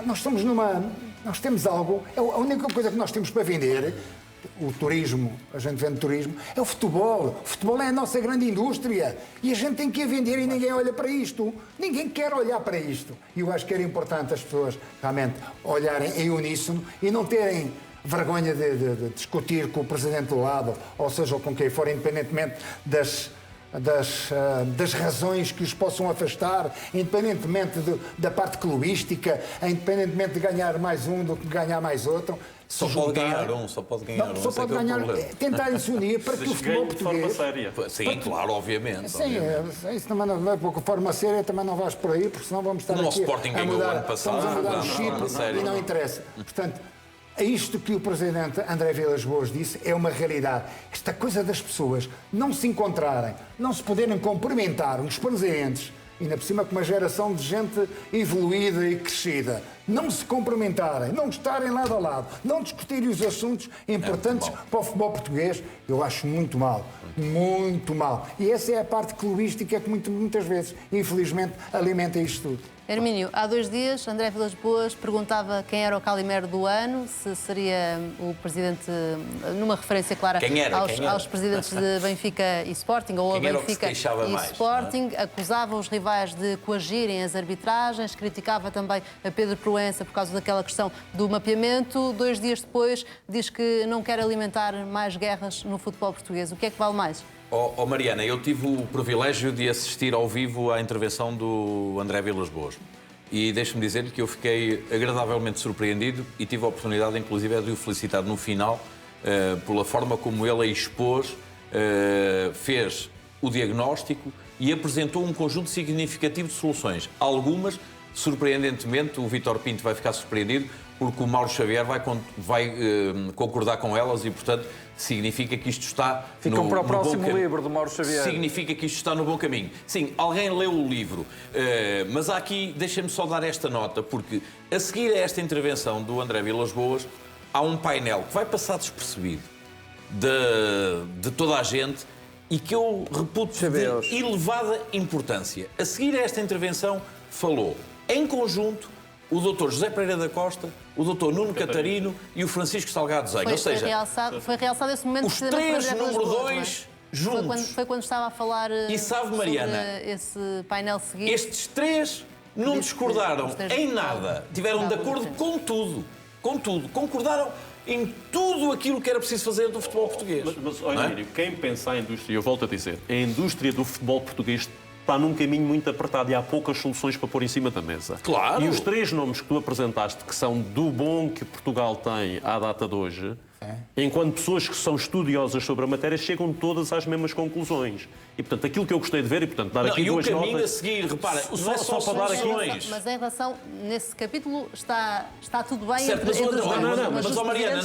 Nós temos algo... A única coisa que nós temos para vender, o turismo, a gente vende turismo, é o futebol. O futebol é a nossa grande indústria. E a gente tem que a vender e ninguém olha para isto. Ninguém quer olhar para isto. E eu acho que era importante as pessoas realmente olharem em uníssono e não terem vergonha de discutir com o presidente do lado, ou seja, com quem for, independentemente das razões que os possam afastar, independentemente da parte clubística, independentemente de ganhar mais um do que ganhar mais outro. Só pode ganhar um. Só pode ganhar, tentarem se unir para que o futebol português... Sim, claro, obviamente. Sim, isso também não é de forma séria, também não vais por aí, porque senão vamos estar aqui a mudar o chip e não interessa. Portanto, isto que o presidente André Vilas Boas disse é uma realidade. Esta coisa das pessoas não se encontrarem, não se poderem cumprimentar uns presentes, ainda por cima com uma geração de gente evoluída e crescida, não se cumprimentarem, não estarem lado a lado, não discutirem os assuntos importantes para o futebol português, eu acho muito mal. Muito mal. E essa é a parte clubística que muitas vezes, infelizmente, alimenta isto tudo. Hermínio, há 2 dias, André Vilas Boas perguntava quem era o Calimero do ano, se seria o presidente, numa referência clara aos presidentes de Benfica e Sporting, ou a Benfica e Sporting, acusava os rivais de coagirem as arbitragens, criticava também a Pedro Proença por causa daquela questão do mapeamento. 2 dias depois, diz que não quer alimentar mais guerras no futebol português. O que é que vale mais? Mariana, eu tive o privilégio de assistir ao vivo à intervenção do André Vilas Boas. E deixe-me dizer-lhe que eu fiquei agradavelmente surpreendido e tive a oportunidade, inclusive, de o felicitar no final pela forma como ele a expôs, fez o diagnóstico e apresentou um conjunto significativo de soluções. Algumas, surpreendentemente, o Vítor Pinto vai ficar surpreendido, porque o Mauro Xavier vai concordar com elas e, portanto, significa que isto está Ficam para o próximo livro do Mauro Xavier. Significa que isto está no bom caminho. Sim, alguém leu o livro, mas há aqui, deixem-me só dar esta nota, porque a seguir a esta intervenção do André Vilas Boas, há um painel que vai passar despercebido de toda a gente e que eu reputo de elevada importância. A seguir a esta intervenção, falou em conjunto o Dr. José Pereira da Costa, o Dr. Nuno Catarino e o Francisco Salgado Desenho. Ou seja, foi realçado esse momento. Os 3 número 2 juntos. Foi quando estava a falar e sabe, Mariana, sobre esse painel seguinte. Estes 3 não discordaram em nada. Tiveram de acordo com tudo. Com tudo. Concordaram em tudo aquilo que era preciso fazer do futebol português. Mas olha, Mírio, quem pensa a indústria, eu volto a dizer, a indústria do futebol português está num caminho muito apertado e há poucas soluções para pôr em cima da mesa. Claro. E os 3 nomes que tu apresentaste, que são do bom que Portugal tem à data de hoje, enquanto pessoas que são estudiosas sobre a matéria, chegam todas às mesmas conclusões. E, portanto, aquilo que eu gostei de ver, e, portanto, dar aqui 2 notas... E o caminho a seguir, repara, só para dar aqui... Mas em relação, nesse capítulo, está tudo bem certo, entre os mas, Mariana,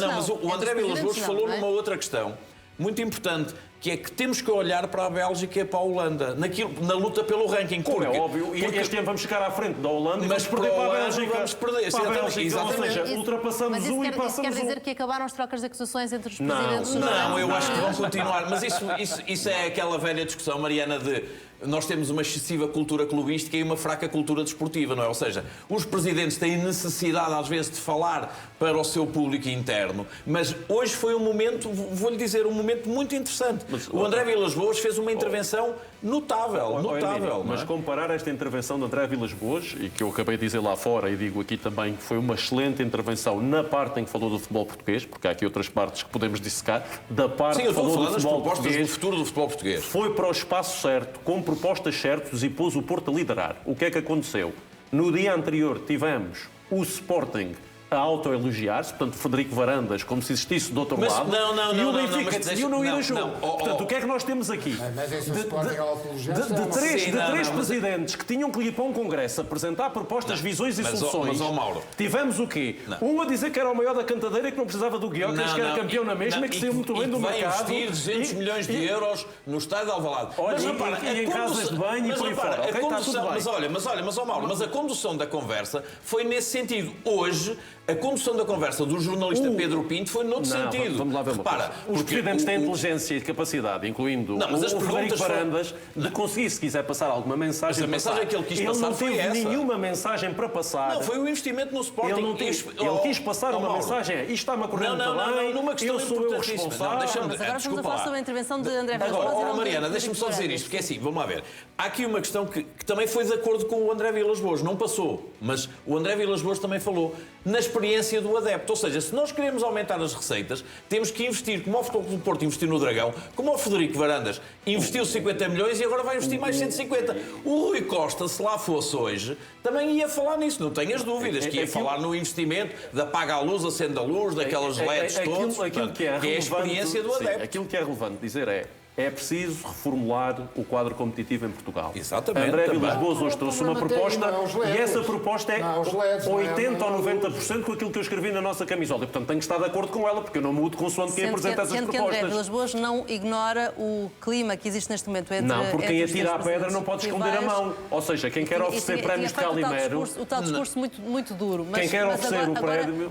mas o André Vilas Boas falou numa outra questão muito importante, que é que temos que olhar para a Bélgica e para a Holanda, na luta pelo ranking. Como é óbvio, e este ano vamos chegar à frente da Holanda mas e vamos perder para a Bélgica. Vamos perder, exatamente. Ou seja, ultrapassamos um e passamos Mas isso quer dizer que acabaram as trocas de acusações entre os presidentes? Não, eu acho que vão continuar. Mas isso é aquela velha discussão, Mariana, de nós temos uma excessiva cultura clubística e uma fraca cultura desportiva, não é? Ou seja, os presidentes têm necessidade, às vezes, de falar para o seu público interno, mas hoje foi um momento, vou-lhe dizer, um momento muito interessante. O André Vilas Boas fez uma intervenção notável. Mas comparar esta intervenção de André Vilas Boas, e que eu acabei de dizer lá fora e digo aqui também que foi uma excelente intervenção na parte em que falou do futebol português, porque há aqui outras partes que podemos dissecar, da parte que falou do futebol português, do futuro do futebol português. Foi para o espaço certo, com propostas certas e pôs o Porto a liderar. O que é que aconteceu? No dia anterior tivemos o Sporting a autoelogiar-se, portanto, Frederico Varandas, como se existisse do outro lado, e o Benfica decidiu não ir a jogo. Portanto, o que é que nós temos aqui? De três presidentes que tinham que ir para um congresso apresentar propostas, visões e soluções, tivemos o quê? Um a dizer que era o maior da cantadeira e que não precisava do Guiocas, que era campeão na mesma e que saiu muito bem do mercado. Vai investir 200 milhões de euros no estádio de Alvalade. E em casas de banho e por aí fora. Mas a condução da conversa foi nesse sentido. Hoje, a condução da conversa do jornalista Pedro Pinto foi noutro sentido. Vamos lá ver uma coisa. Os presidentes têm inteligência e capacidade, incluindo o Frederico Varandas, de conseguir, se quiser passar alguma mensagem, a mensagem que ele quis passar foi essa. Ele não teve nenhuma mensagem para passar. Não, foi o investimento no Sporting. Ele quis passar uma mensagem. Isto está-me a correr muito bem. Numa questão eu sou eu o responsável. Mas agora estamos a falar sobre a intervenção de André Vilas Boas. Agora, Mariana, deixa-me só dizer isto, porque é assim, vamos lá ver. Há aqui uma questão que também foi de acordo com o André Vilas Boas. Não passou, mas o André Vilas Boas também falou na experiência do adepto. Ou seja, se nós queremos aumentar as receitas, temos que investir, como o Futebol Clube do Porto investiu no Dragão, como o Frederico Varandas investiu 50 milhões e agora vai investir mais 150. O Rui Costa, se lá fosse hoje, também ia falar nisso, não tenhas dúvidas, que ia falar no investimento da paga à luz, acende a luz, daquelas LEDs todas. Aquilo que é a experiência do adepto. Aquilo que é relevante dizer é preciso reformular o quadro competitivo em Portugal. Exatamente. André Vilas Boas hoje trouxe uma proposta e essa proposta é 80 ou 90% com aquilo que eu escrevi na nossa camisola. E, portanto, tenho que estar de acordo com ela, porque eu não mudo consoante quem apresenta essas propostas. André Vilas Boas não ignora o clima que existe neste momento entre... Não, porque quem atira a pedra não pode esconder a mão. Ou seja, quem quer oferecer prémios de Calimero... O tal discurso muito duro. Quem quer oferecer o prémio...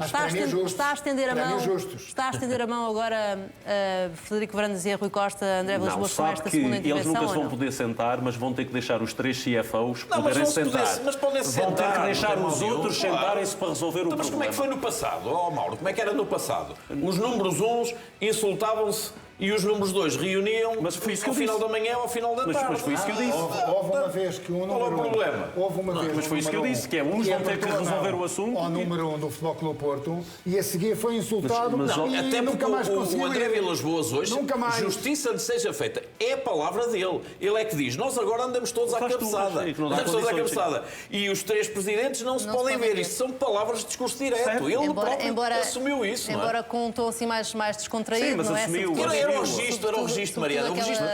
Está a estender a mão... Está a estender a mão agora a Frederico Varandas e a Rui Costa, André Vilas Boas, com esta segunda intervenção. Eles nunca se vão poder sentar, mas vão ter que deixar os 3 CFOs poderem sentar. Mas podem sentar. Vão ter que deixar os outros sentarem-se para resolver o problema. Mas como é que foi no passado, Mauro? Como é que era no passado? Os números 1 insultavam-se e os números 2 reuniam ao final da manhã ou ao final da tarde. Mas foi isso que eu disse. Houve uma vez que o número 1... Houve uma vez. Mas foi isso que eu disse, que é uns vão ter que resolver o assunto. Ao número 1 do Futebol Clube Porto e a seguir foi insultado e até nunca mais conseguiu. O André Vilas Boas hoje, justiça lhe seja feita, é a palavra dele. Ele é que diz, nós agora andamos todos à cabeçada. E os 3 presidentes não se podem ver. Isto são palavras de discurso direto. Ele próprio assumiu isso. Embora com um tom assim mais descontraído, não é? Era o registro, Mariana.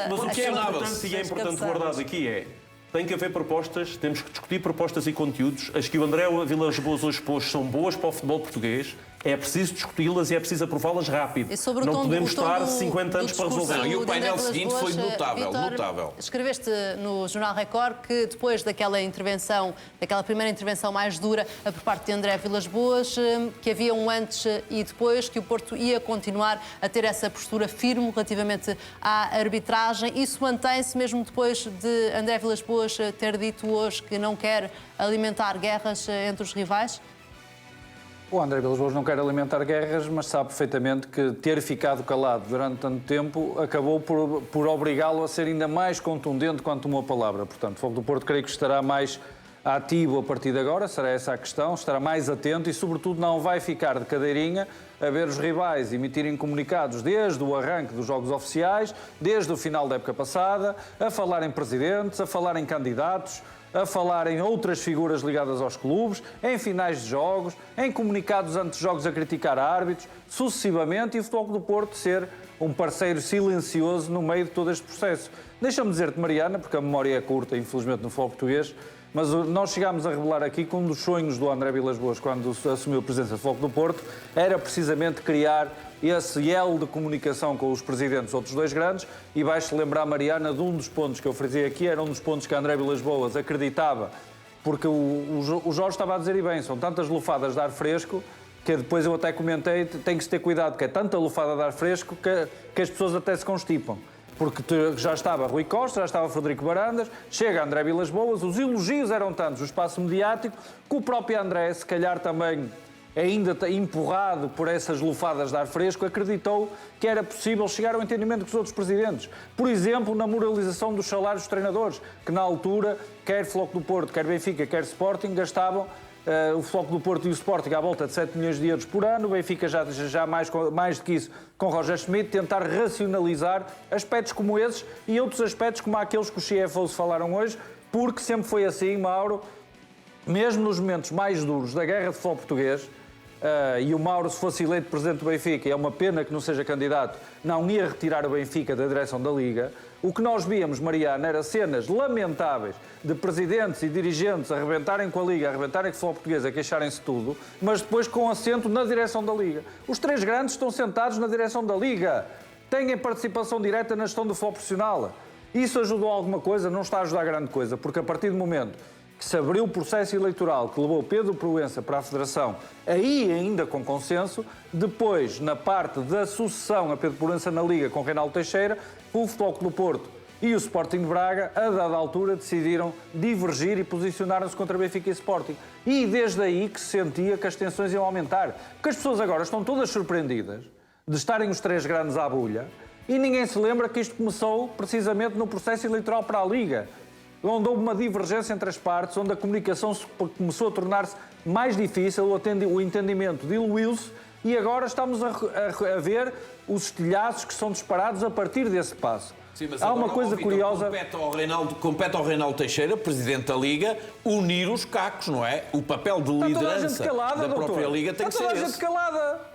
Mas o que é importante e é importante guardado aqui é: tem que haver propostas, temos que discutir propostas e conteúdos. As que o André Vilas Boas hoje pôs são boas para o futebol português. É preciso discuti-las e é preciso aprová-las rápido. Não podemos estar 50 anos para resolver. E o painel seguinte foi notável. Escreveste no Jornal Record que depois daquela primeira intervenção mais dura por parte de André Vilas Boas, que havia um antes e depois, que o Porto ia continuar a ter essa postura firme relativamente à arbitragem. Isso mantém-se mesmo depois de André Vilas Boas ter dito hoje que não quer alimentar guerras entre os rivais? O André Vilas Boas não quer alimentar guerras, mas sabe perfeitamente que ter ficado calado durante tanto tempo acabou por obrigá-lo a ser ainda mais contundente quanto uma palavra. Portanto, o Fogo do Porto creio que estará mais ativo a partir de agora, será essa a questão, estará mais atento e, sobretudo, não vai ficar de cadeirinha a ver os rivais emitirem comunicados desde o arranque dos jogos oficiais, desde o final da época passada, a falar em presidentes, a falar em candidatos, a falar em outras figuras ligadas aos clubes, em finais de jogos, em comunicados antes de jogos a criticar árbitros, sucessivamente, e o Futebol do Porto ser um parceiro silencioso no meio de todo este processo. Deixa-me dizer-te, Mariana, porque a memória é curta, infelizmente, no futebol português, mas nós chegámos a revelar aqui que um dos sonhos do André Vilas Boas, quando assumiu a presidência do Futebol do Porto, era precisamente criar esse elo de comunicação com os presidentes dos outros 2 grandes, e vais-te lembrar, Mariana, de um dos pontos que eu frisei aqui, era um dos pontos que André Vilas Boas acreditava, porque o Jorge estava a dizer, e bem, são tantas lufadas de ar fresco, que depois eu até comentei, tem que se ter cuidado, que é tanta lufada de ar fresco que as pessoas até se constipam. Porque já estava Rui Costa, já estava Frederico Varandas, chega André Vilas Boas, os elogios eram tantos, o espaço mediático, que o próprio André, se calhar também ainda empurrado por essas lufadas de ar fresco, acreditou que era possível chegar ao entendimento com os outros presidentes. Por exemplo, na moralização dos salários dos treinadores, que na altura, quer Floco do Porto, quer Benfica, quer Sporting, gastavam o Floco do Porto e o Sporting à volta de 7 milhões de euros por ano, o Benfica já mais do que isso com Roger Schmidt, tentar racionalizar aspectos como esses e outros aspectos como aqueles que os CFOs falaram hoje, porque sempre foi assim, Mauro, mesmo nos momentos mais duros da guerra de futebol português, e o Mauro, se fosse eleito presidente do Benfica, é uma pena que não seja candidato, não ia retirar o Benfica da direção da Liga. O que nós víamos, Mariana, era cenas lamentáveis de presidentes e dirigentes a arrebentarem com a Liga, a arrebentarem com o futebol português, a queixarem-se tudo, mas depois com assento na direção da Liga. Os três grandes estão sentados na direção da Liga, têm participação direta na gestão do futebol profissional. Isso ajudou alguma coisa? Não está a ajudar grande coisa, porque a partir do momento que se abriu o processo eleitoral que levou Pedro Proença para a Federação, aí ainda com consenso, depois, na parte da sucessão a Pedro Proença na Liga com Reinaldo Teixeira, o Futebol Clube do Porto e o Sporting de Braga, a dada altura, decidiram divergir e posicionaram-se contra Benfica e Sporting. E desde aí que se sentia que as tensões iam aumentar. Porque as pessoas agora estão todas surpreendidas de estarem os três grandes à bulha e ninguém se lembra que isto começou precisamente no processo eleitoral para a Liga, onde houve uma divergência entre as partes, onde a comunicação começou a tornar-se mais difícil, o entendimento diluiu-se e agora estamos a ver os estilhaços que são disparados a partir desse passo. Sim, mas há uma coisa curiosa... Compete ao Reinaldo Teixeira, Presidente da Liga, unir os cacos, não é? O papel de liderança da própria Liga tem que ser esse.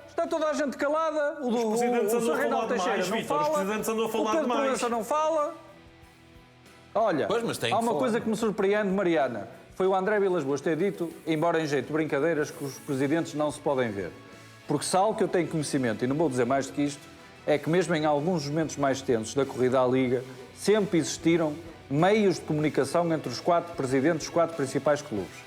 Está toda a gente calada. Os presidentes andam a falar Reinaldo Teixeira demais, não Vítor. fala. Os presidentes andam a falar o Pedro demais. Proença não fala. Olha, Pois, mas tem há que uma falar. coisa que me surpreende, Mariana. Foi o André Vilas Boas ter dito, embora em jeito de brincadeiras, que os presidentes não se podem ver. Porque se há algo que eu tenho conhecimento, e não vou dizer mais do que isto, é que mesmo em alguns momentos mais tensos da corrida à Liga, sempre existiram meios de comunicação entre os quatro presidentes dos quatro principais clubes.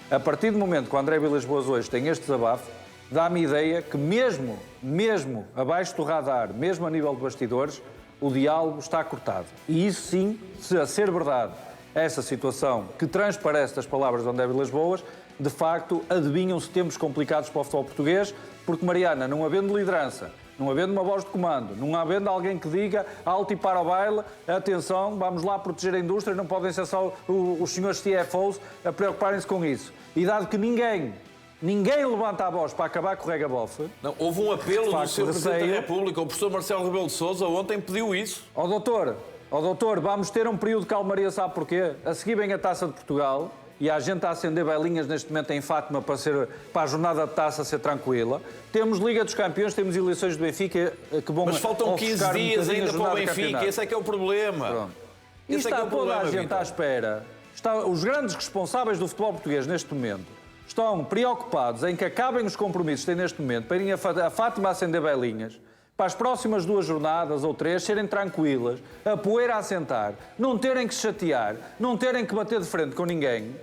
A partir do momento que o André Vilas Boas hoje tem este desabafo, dá-me ideia que mesmo abaixo do radar, mesmo a nível de bastidores, o diálogo está cortado. E isso sim, se a ser verdade essa situação que transparece das palavras de André Vilas Boas, de facto adivinham-se tempos complicados para o futebol português, porque, Mariana, não havendo liderança, não havendo uma voz de comando, não havendo alguém que diga alto e para o baile, atenção, vamos lá proteger a indústria, não podem ser só os senhores CFOs a preocuparem-se com isso. E dado que ninguém levanta a voz para acabar com o Regabof. Não, houve um apelo do seu Presidente da receio. República, o professor Marcelo Rebelo de Sousa, ontem pediu isso. Ó doutor, vamos ter um período de calmaria, sabe porquê? A seguir vem a Taça de Portugal e a gente está a acender belinhas neste momento em Fátima para a jornada de taça ser tranquila. Temos Liga dos Campeões, temos eleições do Benfica que vão... Mas faltam 15 dias ainda para o Benfica, esse é que é o problema. Pronto. E Esse é que está é o toda problema, a gente Vítor. à espera. Os grandes responsáveis do futebol português neste momento estão preocupados em que acabem os compromissos que têm neste momento para irem a Fátima a acender belinhas, para as próximas 2 jornadas ou 3 serem tranquilas, a poeira a assentar, não terem que se chatear, não terem que bater de frente com ninguém,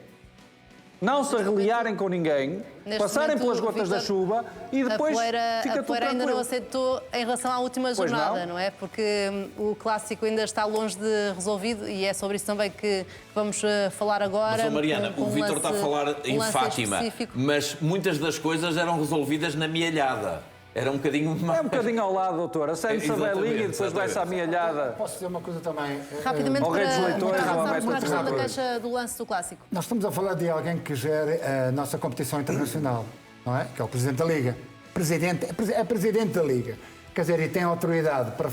não se arreliarem com ninguém, Neste passarem momento, pelas gotas da Vítor, chuva e depois fica a tudo poeira ainda não tranquilo. aceitou em relação à última Pois jornada, não? não é? Porque o clássico ainda está longe de resolvido e é sobre isso também que vamos falar agora. Mas, Mariana, com o Vítor está a falar em lance Fátima, específico. mas muitas das coisas eram resolvidas na mielhada. Era um bocadinho mais... É um bocadinho ao lado, doutor. Acende-se a Exatamente, belinha e depois vai-se à amealhada. Posso dizer uma coisa também? Rapidamente ao rei dos para leitores, ao avançarmos Beto na questão da Treinador. caixa do lance do clássico. Nós estamos a falar de alguém que gere a nossa competição internacional, não é? Que é o Presidente da Liga. É Presidente da Liga. Quer dizer, e tem autoridade para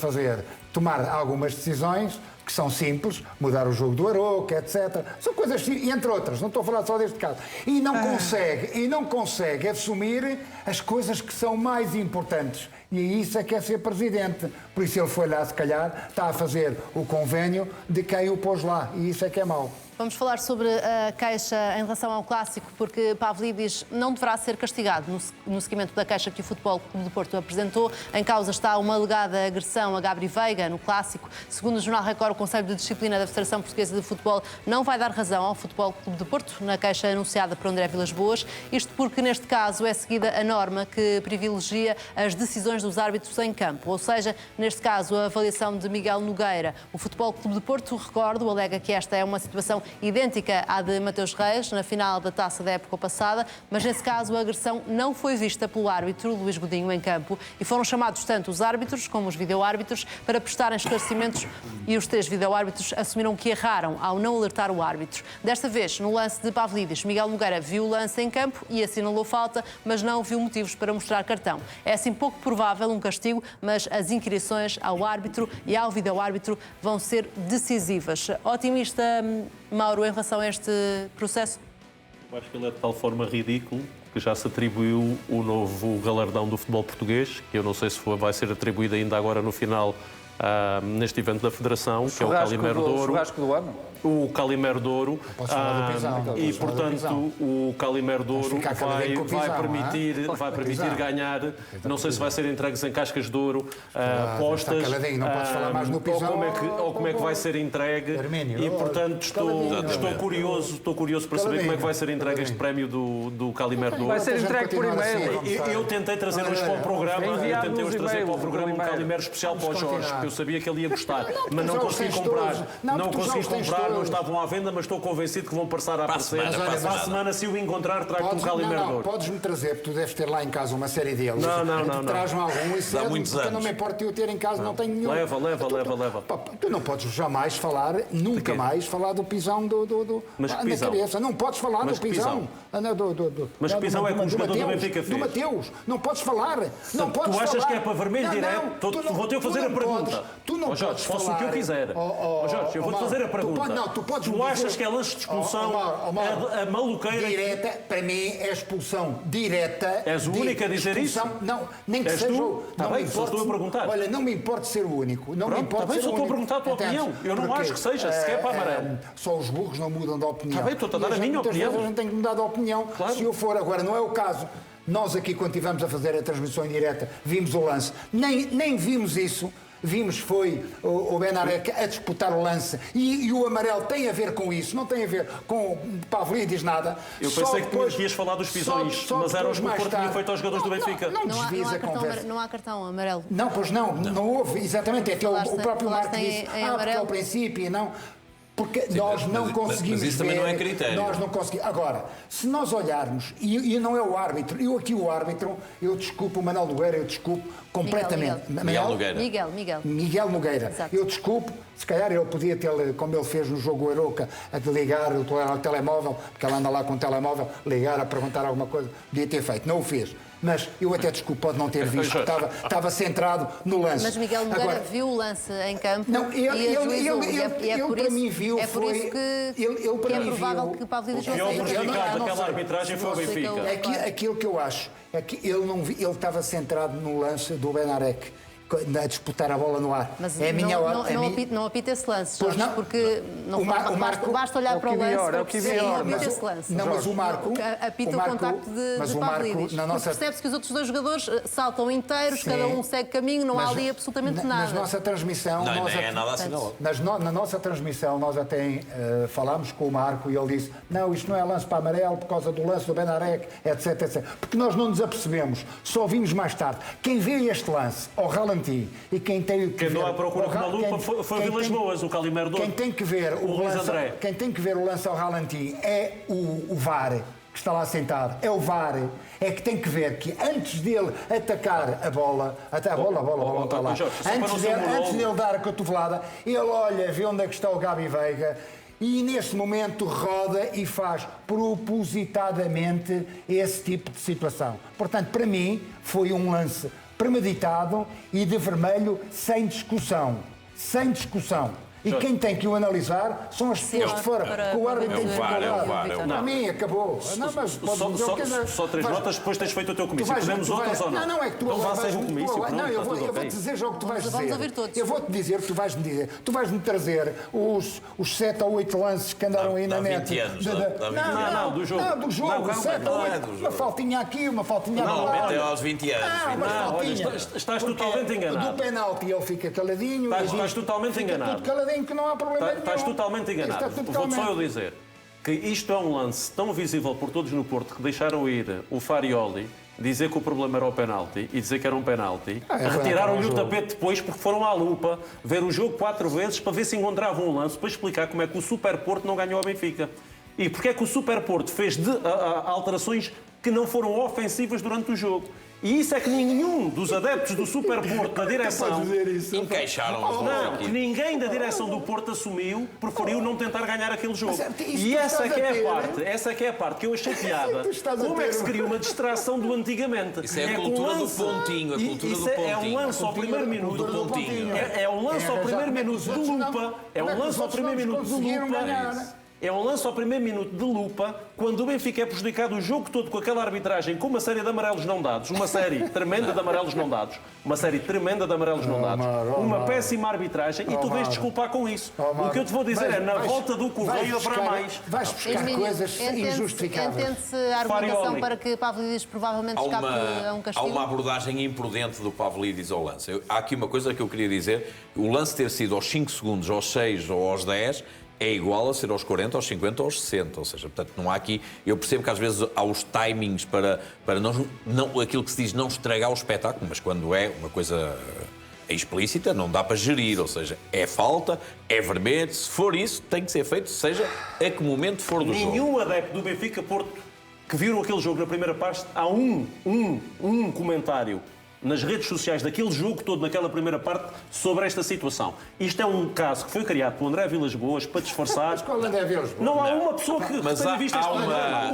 tomar algumas decisões que são simples, mudar o jogo do Aroca, etc. São coisas, entre outras, não estou a falar só deste caso. E não consegue assumir as coisas que são mais importantes. E isso é que é ser presidente. Por isso ele foi lá, se calhar, está a fazer o convênio de quem o pôs lá. E isso é que é mau. Vamos falar sobre a queixa em relação ao clássico, porque Pavlidis não deverá ser castigado no seguimento da queixa que o Futebol Clube do Porto apresentou. Em causa está uma alegada agressão a Gabri Veiga no clássico. Segundo o Jornal Record, o Conselho de Disciplina da Federação Portuguesa de Futebol não vai dar razão ao Futebol Clube do Porto na queixa anunciada por André Vilas Boas. Isto porque, neste caso, é seguida a norma que privilegia as decisões dos árbitros em campo. Ou seja, neste caso, a avaliação de Miguel Nogueira. O Futebol Clube do Porto, recordo, alega que esta é uma situação idêntica à de Mateus Reis, na final da taça da época passada, mas nesse caso a agressão não foi vista pelo árbitro Luís Godinho em campo e foram chamados tanto os árbitros como os videoárbitros para prestarem esclarecimentos e os 3 videoárbitros assumiram que erraram ao não alertar o árbitro. Desta vez, no lance de Pavlidis, Miguel Nogueira viu o lance em campo e assinalou falta, mas não viu motivos para mostrar cartão. É assim pouco provável um castigo, mas as inquirições ao árbitro e ao videoárbitro vão ser decisivas. Otimista, Mauro, em relação a este processo? Eu acho que ele é de tal forma ridículo que já se atribuiu o novo galardão do futebol português, que eu não sei se vai ser atribuído ainda agora no final, neste evento da Federação, que é o Calimero de Ouro. O churrasco do ano? O Calimero de Ouro. E, Pisão. portanto, o Calimero de Ouro vai permitir ganhar, não sei se vai ser entregues em cascas de ouro, postas. Não podes falar mais no Pisão. Ou como é que vai ser entregue. E, portanto, estou curioso para saber como é que vai ser entregue este prémio do Calimero de Ouro. Vai ser entregue por e-mail. Eu tentei trazer hoje para o programa, um Calimero especial para o Jorge, porque eu sabia que ele ia gostar, mas não consegui comprar. Não consegui comprar. Não estavam à venda, mas estou convencido que vão passar a aparecer. Para a semana, se o encontrar, trago-te um Calimero de Ouro. Podes-me trazer, porque tu deves ter lá em casa uma série deles. Não. Traz-me algum e Há muitos anos. não me importa eu ter em casa, não tenho nenhum. Leva. Tu não podes jamais falar, nunca mais, falar do pisão Mas que na pisão? cabeça. Não podes falar Mas do que pisão. Mas que pisão é com o jogador do Benfica fez? Do Mateus. Não podes falar. Não podes Tu achas falar. que é para vermelho direto? Vou ter que fazer a pergunta. Tu não podes faço o que eu quiser. Jorge, eu vou-te fazer a pergunta. Tu achas que é lance de expulsão, a maluqueira... Direta, para mim, é expulsão direta. És o único a dizer isso? Não, nem que És seja... tu? Está bem, só estou a perguntar. Olha, não me importa ser o único. Não me Pronto, importa está bem, ser só o estou a único. perguntar a tua Entendes? opinião. Eu não Porque, acho que seja, sequer para amarelo. Só os burros não mudam de opinião. Está bem, estou-te a dar a minha muitas opinião. vezes a gente tem que mudar de opinião. Claro. Se eu for agora, não é o caso. Nós aqui, quando estivemos a fazer a transmissão em direta, vimos o lance. Nem vimos isso. Vimos foi o Benarek a disputar o lance e o amarelo tem a ver com isso, não tem a ver com Pavlidis, nada. Eu pensei que ias falar dos pisões, mas era os que o Porto tinha feito aos jogadores do Benfica. Não desvies a conversa. Não há cartão amarelo. Não, pois não houve, exatamente. É que o próprio Marco disse, porque ao princípio não... Porque nós não conseguimos mas isso também não é critério. Nós não conseguimos. Agora, se nós olharmos, e não é o árbitro, eu aqui o árbitro, eu desculpo o Manuel Nogueira, eu desculpo completamente. Miguel Nogueira. Miguel Nogueira. Exato. Eu desculpo, se calhar ele podia ter, como ele fez no jogo Aroca, a de ligar o telemóvel, porque ele anda lá com o telemóvel, ligar a perguntar alguma coisa, podia ter feito, não o fez. Mas eu até desculpo, pode não ter visto, estava centrado no lance. Mas Miguel Nogueira Agora, viu o lance em campo não, ele para mim viu, é por isso que é provável que o Pavlidis não O pior seja. prejudicado daquela arbitragem foi o Benfica. Aquilo que eu acho é que ele estava centrado no lance do Benarek, a disputar a bola no ar. Mas é a minha não apita esse lance, Pois Jorge, não. porque não basta olhar para o lance para perceber que não apita esse lance. Não, mas o Marco... Apita o contacto de Pavlidis. Percebe-se que os outros dois jogadores saltam inteiros, cada um segue caminho, não há ali absolutamente nada. Na nossa transmissão... Não é nada assim, não. Na nossa transmissão, nós até falámos com o Marco e ele disse não, isto não é lance para amarelo por causa do lance do Benarek, etc, etc. Porque nós não nos apercebemos, só vimos mais tarde. Quem vê este lance ao ralenti e quem tem que Quem ver... andou à procura com uma lupa foi Vilas Boas, o Calimero de Ouro. Quem tem que ver o Luís lance, André. quem tem que ver o lance ao ralenti é o VAR, que está lá sentado. É o VAR. É que tem que ver que antes dele atacar a bola, até a bola está lá. Antes dele dar a cotovelada, ele olha, vê onde é que está o Gabi Veiga e nesse momento roda e faz propositadamente esse tipo de situação. Portanto, para mim, foi um lance premeditado e de vermelho sem discussão. Sem discussão. E quem tem que o analisar são as pessoas de fora. O árbitro tem que ficar ao lado. Para mim, acabou. Não, mas só três notas, depois tens feito o teu comício. Podemos outras ou não? Não, é que tu então agora vais um comício. Não, eu vou-te dizer já o que tu vais dizer. Vamos ouvir todos. Eu vou-te dizer o que tu vais-me dizer. Tu vais-me trazer os 7 ou 8 lances que andaram aí na net. 20 anos. Não, do jogo. Não, do jogo. 7 ou 8. Uma faltinha aqui, uma faltinha lá. Não, até aos 20 anos. Estás totalmente enganado. Do penalti ele fica caladinho. Estás totalmente enganado. Tudo caladinho que não há problema. Estás totalmente enganado. Vou-te só eu dizer que isto é um lance tão visível por todos no Porto que deixaram ir o Farioli dizer que o problema era o penalti e dizer que era um penalti. Retiraram-lhe o tapete depois porque foram à lupa ver o jogo 4 vezes para ver se encontravam um lance para explicar como é que o Super Porto não ganhou ao Benfica. E porque é que o Super Porto fez alterações que não foram ofensivas durante o jogo. E isso é que nenhum dos adeptos do Super Porto da direção encaixaram as bolas aqui. Ninguém da direção do Porto assumiu, preferiu não tentar ganhar aquele jogo. E essa é a parte que eu achei piada. Como é que se cria uma distração do antigamente? Isso é a cultura do pontinho, a cultura do pontinho. É um lance ao primeiro minuto do pontinho. É um lance ao primeiro minuto de lupa. É um lance ao primeiro minuto de lupa. É um lance ao primeiro minuto de lupa, quando o Benfica é prejudicado o jogo todo com aquela arbitragem, com uma série de amarelos não dados, uma série tremenda de amarelos não dados, uma péssima arbitragem, e tu vens desculpar com isso. O que eu te vou dizer é, na volta do Correio haverá mais. Vais buscar coisas injustificáveis. Entende-se a argumentação para que Pavlidis provavelmente escape a um castigo? Há uma abordagem imprudente do Pavlidis ao lance. Há aqui uma coisa que eu queria dizer. O lance ter sido aos 5 segundos, aos 6 ou aos 10... é igual a ser aos 40, aos 50 ou aos 60. Ou seja, portanto, não há aqui... Eu percebo que às vezes há os timings para não, aquilo que se diz não estragar o espetáculo, mas quando é uma coisa explícita, não dá para gerir. Ou seja, é falta, é vermelho. Se for isso, tem que ser feito, seja a que momento for do jogo. Nenhum adepto do Benfica Porto que viram aquele jogo na primeira parte, há um comentário nas redes sociais daquele jogo todo, naquela primeira parte, sobre esta situação. Isto é um caso que foi criado por André Vilas Boas para disfarçar... Mas qual André Vilas Boas? Não há uma pessoa que tenha visto este programa.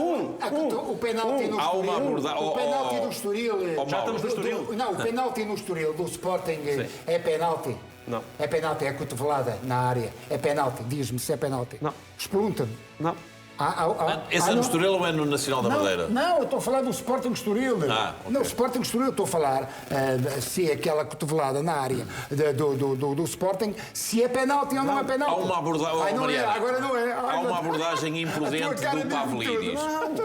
O penalti no Estoril... O penalti do Estoril... Já estamos no Estoril? Não, o penalti no Estoril do Sporting é penalti. Não. É penalti, é cotovelada na área. É penalti. Diz-me se é penalti. Não. Pergunta-me. Não. Esse é no Estoril ou é no Nacional da Madeira? Não, eu estou a falar do Sporting Estoril. Okay. No Sporting Estoril eu estou a falar se é aquela cotovelada na área do Sporting, se é penalti ou não é penalti. Há uma abordagem... Agora não é. Há uma abordagem imprudente do Pavlidis.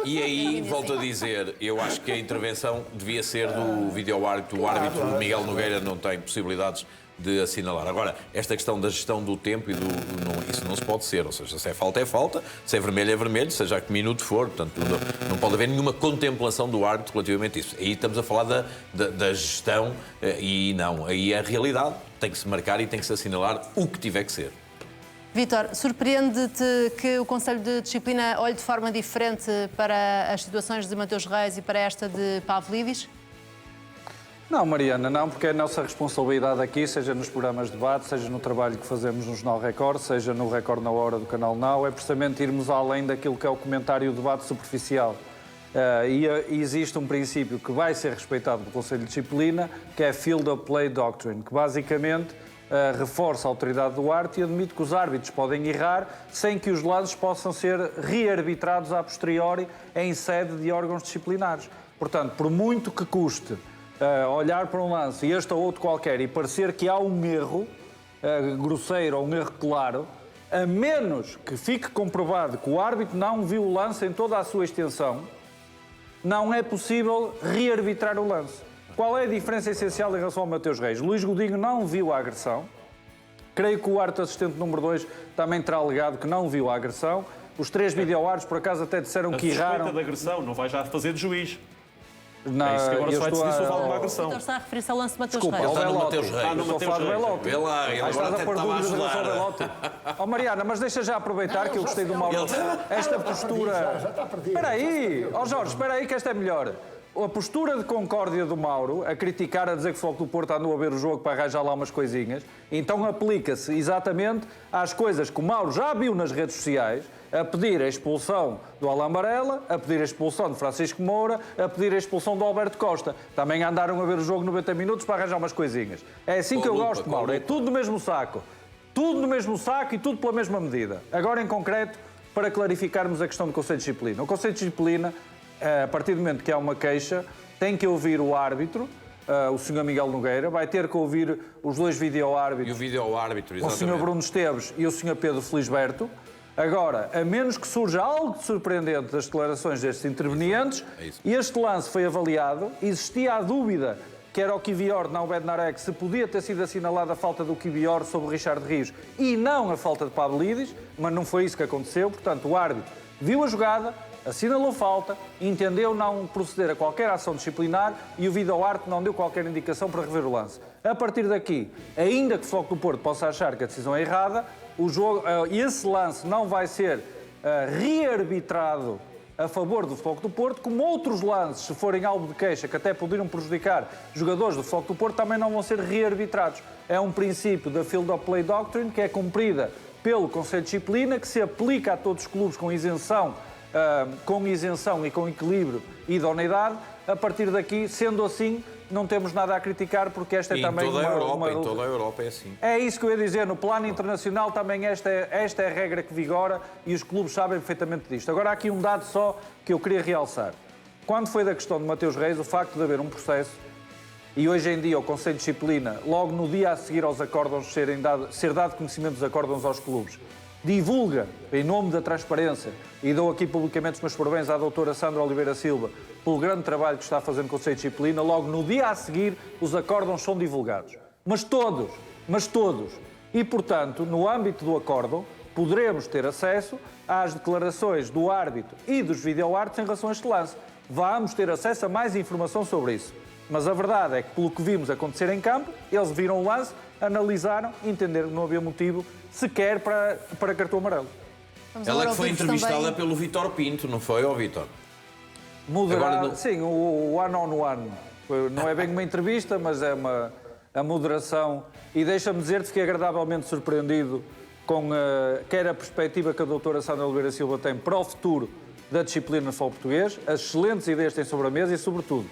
E aí, volto a dizer, eu acho que a intervenção devia ser do vídeo-árbitro. O árbitro Miguel Nogueira não tem possibilidades de assinalar. Agora, esta questão da gestão do tempo e isso não se pode ser. Ou seja, se é falta, se é vermelho, seja a que minuto for. Portanto, não pode haver nenhuma contemplação do árbitro relativamente a isso. Aí estamos a falar da gestão e não. Aí é a realidade. Tem que se marcar e tem que se assinalar o que tiver que ser. Vítor, surpreende-te que o Conselho de Disciplina olhe de forma diferente para as situações de Mateus Reis e para esta de Pavlidis? Não, Mariana, não, porque é a nossa responsabilidade aqui, seja nos programas de debate, seja no trabalho que fazemos no Jornal Record, seja no Record na Hora do Canal Now, é precisamente irmos além daquilo que é o comentário e o debate superficial. E existe um princípio que vai ser respeitado pelo Conselho de Disciplina, que é a Field of Play Doctrine, que basicamente reforça a autoridade do árbitro e admite que os árbitros podem errar sem que os lances possam ser rearbitrados a posteriori em sede de órgãos disciplinares. Portanto, por muito que custe olhar para um lance, este ou outro qualquer, e parecer que há um erro grosseiro ou um erro claro, a menos que fique comprovado que o árbitro não viu o lance em toda a sua extensão, não é possível rearbitrar o lance. Qual é a diferença essencial em relação ao Mateus Reis? Luís Godinho não viu a agressão. Creio que o árbitro assistente número 2 também terá alegado que não viu a agressão. Os 3 videoárbitros, por acaso, até disseram que erraram. A suspeita de agressão não vai já fazer de juiz. Não, é isso que agora se vai decidir se houve alguma agressão. Então está a referir-se ao lance de Mateus Desculpa, Reis. Está no Mateus Reis. No Mateus Reis. Vê lá, ele agora até estava a ajudar. Oh, Mariana, mas deixa já aproveitar que eu gostei do Mauro. Esta postura... Já está perdido. Espera aí, Jorge, espera aí que esta é melhor. A postura de concórdia do Mauro, a criticar, a dizer que o Futebol do Porto andou a ver o jogo para arranjar lá umas coisinhas, então aplica-se exatamente às coisas que o Mauro já viu nas redes sociais, a pedir a expulsão do Alain Varela, a pedir a expulsão de Francisco Moura, a pedir a expulsão do Alberto Costa. Também andaram a ver o jogo 90 minutos para arranjar umas coisinhas. É assim que eu gosto, Mauro, é tudo no mesmo saco. Tudo no mesmo saco e tudo pela mesma medida. Agora, em concreto, para clarificarmos a questão do Conselho de Disciplina. O Conselho de Disciplina, a partir do momento que há uma queixa, tem que ouvir o árbitro, o Sr. Miguel Nogueira, vai ter que ouvir os 2 vídeo-árbitros. E o vídeo-árbitro, exatamente. O Sr. Bruno Esteves e o Sr. Pedro Felisberto. Agora, a menos que surja algo de surpreendente das declarações destes intervenientes, este lance foi avaliado, existia a dúvida que era o Kivior, não o Bednarek, se podia ter sido assinalada a falta do Kivior sobre o Richard Rios e não a falta de Pavlidis, mas não foi isso que aconteceu. Portanto, o árbitro viu a jogada, assinalou falta, entendeu não proceder a qualquer ação disciplinar e o vídeo-árbitro não deu qualquer indicação para rever o lance. A partir daqui, ainda que o Futebol do Porto possa achar que a decisão é errada, esse lance não vai ser rearbitrado a favor do Futebol do Porto, como outros lances, se forem alvo de queixa, que até poderiam prejudicar jogadores do Futebol do Porto, também não vão ser rearbitrados. É um princípio da Field of Play Doctrine, que é cumprida pelo Conselho de Disciplina, que se aplica a todos os clubes com isenção e com equilíbrio e idoneidade. A partir daqui, sendo assim, não temos nada a criticar, porque esta é também Em toda a Europa é assim. É isso que eu ia dizer, no plano internacional também esta é a regra que vigora e os clubes sabem perfeitamente disto. Agora há aqui um dado só que eu queria realçar. Quando foi da questão de Mateus Reis, o facto de haver um processo, e hoje em dia o Conselho de Disciplina, logo no dia a seguir aos acórdãos ser dado conhecimento dos acórdãos aos clubes, divulga, em nome da transparência, e dou aqui publicamente os meus parabéns à doutora Sandra Oliveira Silva pelo grande trabalho que está a fazer no Conselho de Disciplina, logo no dia a seguir os acórdãos são divulgados. Mas todos. E, portanto, no âmbito do acórdão, poderemos ter acesso às declarações do árbitro e dos videoárbitros em relação a este lance. Vamos ter acesso a mais informação sobre isso. Mas a verdade é que, pelo que vimos acontecer em campo, eles viram o lance, analisaram e entenderam que não havia motivo sequer para cartão amarelo. Ela que foi entrevistada pelo Vítor Pinto, não foi, Vítor? Moderado, sim, o one-on-one. Não é bem uma entrevista, mas é a moderação. E deixa-me dizer que fiquei agradavelmente surpreendido com quer a perspectiva que a doutora Sandra Oliveira Silva tem para o futuro da disciplina no futebol português, as excelentes ideias que tem sobre a mesa e, sobretudo,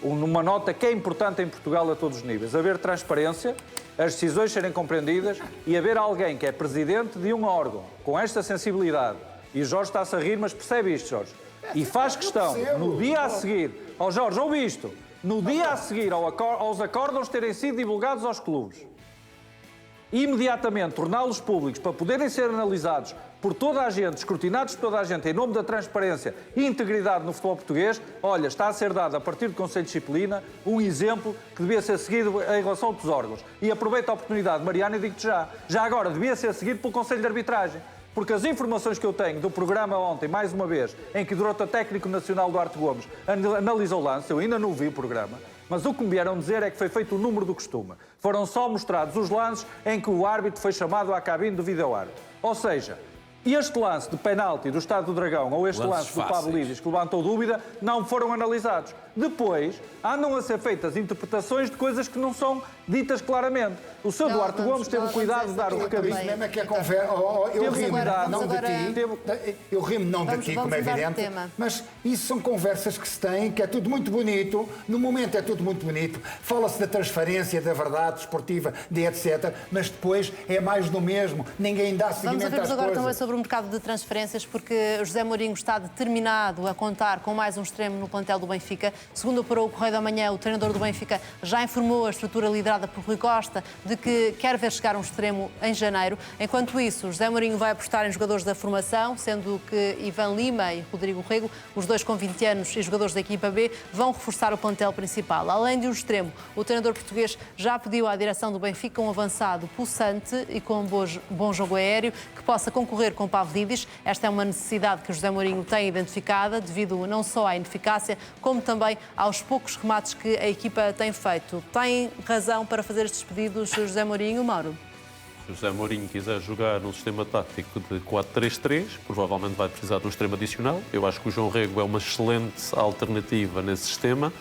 numa nota que é importante em Portugal a todos os níveis, haver transparência, as decisões serem compreendidas e haver alguém que é presidente de um órgão com esta sensibilidade. E o Jorge está-se a rir, mas percebe isto, Jorge. E faz questão, no dia a seguir... Jorge, ouve isto. No dia a seguir aos acórdãos terem sido divulgados aos clubes, imediatamente torná-los públicos para poderem ser analisados por toda a gente, escrutinados por toda a gente, em nome da transparência e integridade no futebol português, olha, está a ser dado, a partir do Conselho de Disciplina, um exemplo que devia ser seguido em relação a outros órgãos. E aproveito a oportunidade, Mariana, e digo-te já agora, devia ser seguido pelo Conselho de Arbitragem. Porque as informações que eu tenho do programa ontem, mais uma vez, em que o Diretor Técnico Nacional Duarte Gomes analisou o lance, eu ainda não vi o programa, mas o que me vieram dizer é que foi feito o número do costume. Foram só mostrados os lances em que o árbitro foi chamado à cabine do vídeo-árbitro. Ou seja, este lance de penalti do Estado do Dragão ou este lance do Pablo Lídios, que levantou dúvida, não foram analisados. Depois, andam a ser feitas interpretações de coisas que não são ditas claramente. O Sr. Duarte Gomes teve o cuidado de dar o recadinho. Mesmo é que a conversa... Eu rimo não de ti, como é evidente, mas isso são conversas que se têm, que é tudo muito bonito, no momento é tudo muito bonito, fala-se da transferência, da verdade desportiva, de etc, mas depois é mais do mesmo, ninguém dá seguimento às coisas. Vamos agora também sobre o mercado de transferências, porque José Mourinho está determinado a contar com mais um extremo no plantel do Benfica. Segundo apurou o Correio da Manhã, o treinador do Benfica já informou a estrutura liderada por Rui Costa de que quer ver chegar um extremo em janeiro. Enquanto isso, José Mourinho vai apostar em jogadores da formação, sendo que Ivan Lima e Rodrigo Rego, os dois com 20 anos e jogadores da equipa B, vão reforçar o plantel principal. Além de um extremo, o treinador português já pediu à direção do Benfica um avançado pulsante e com bom jogo aéreo que possa concorrer com Pavlidis. Esta é uma necessidade que José Mourinho tem identificada devido não só à ineficácia, como também aos poucos remates que a equipa tem feito. Tem razão para fazer estes pedidos, José Mourinho, Mauro? Se o José Mourinho quiser jogar num sistema tático de 4-3-3, provavelmente vai precisar de um extremo adicional. Eu acho que o João Rego é uma excelente alternativa nesse sistema.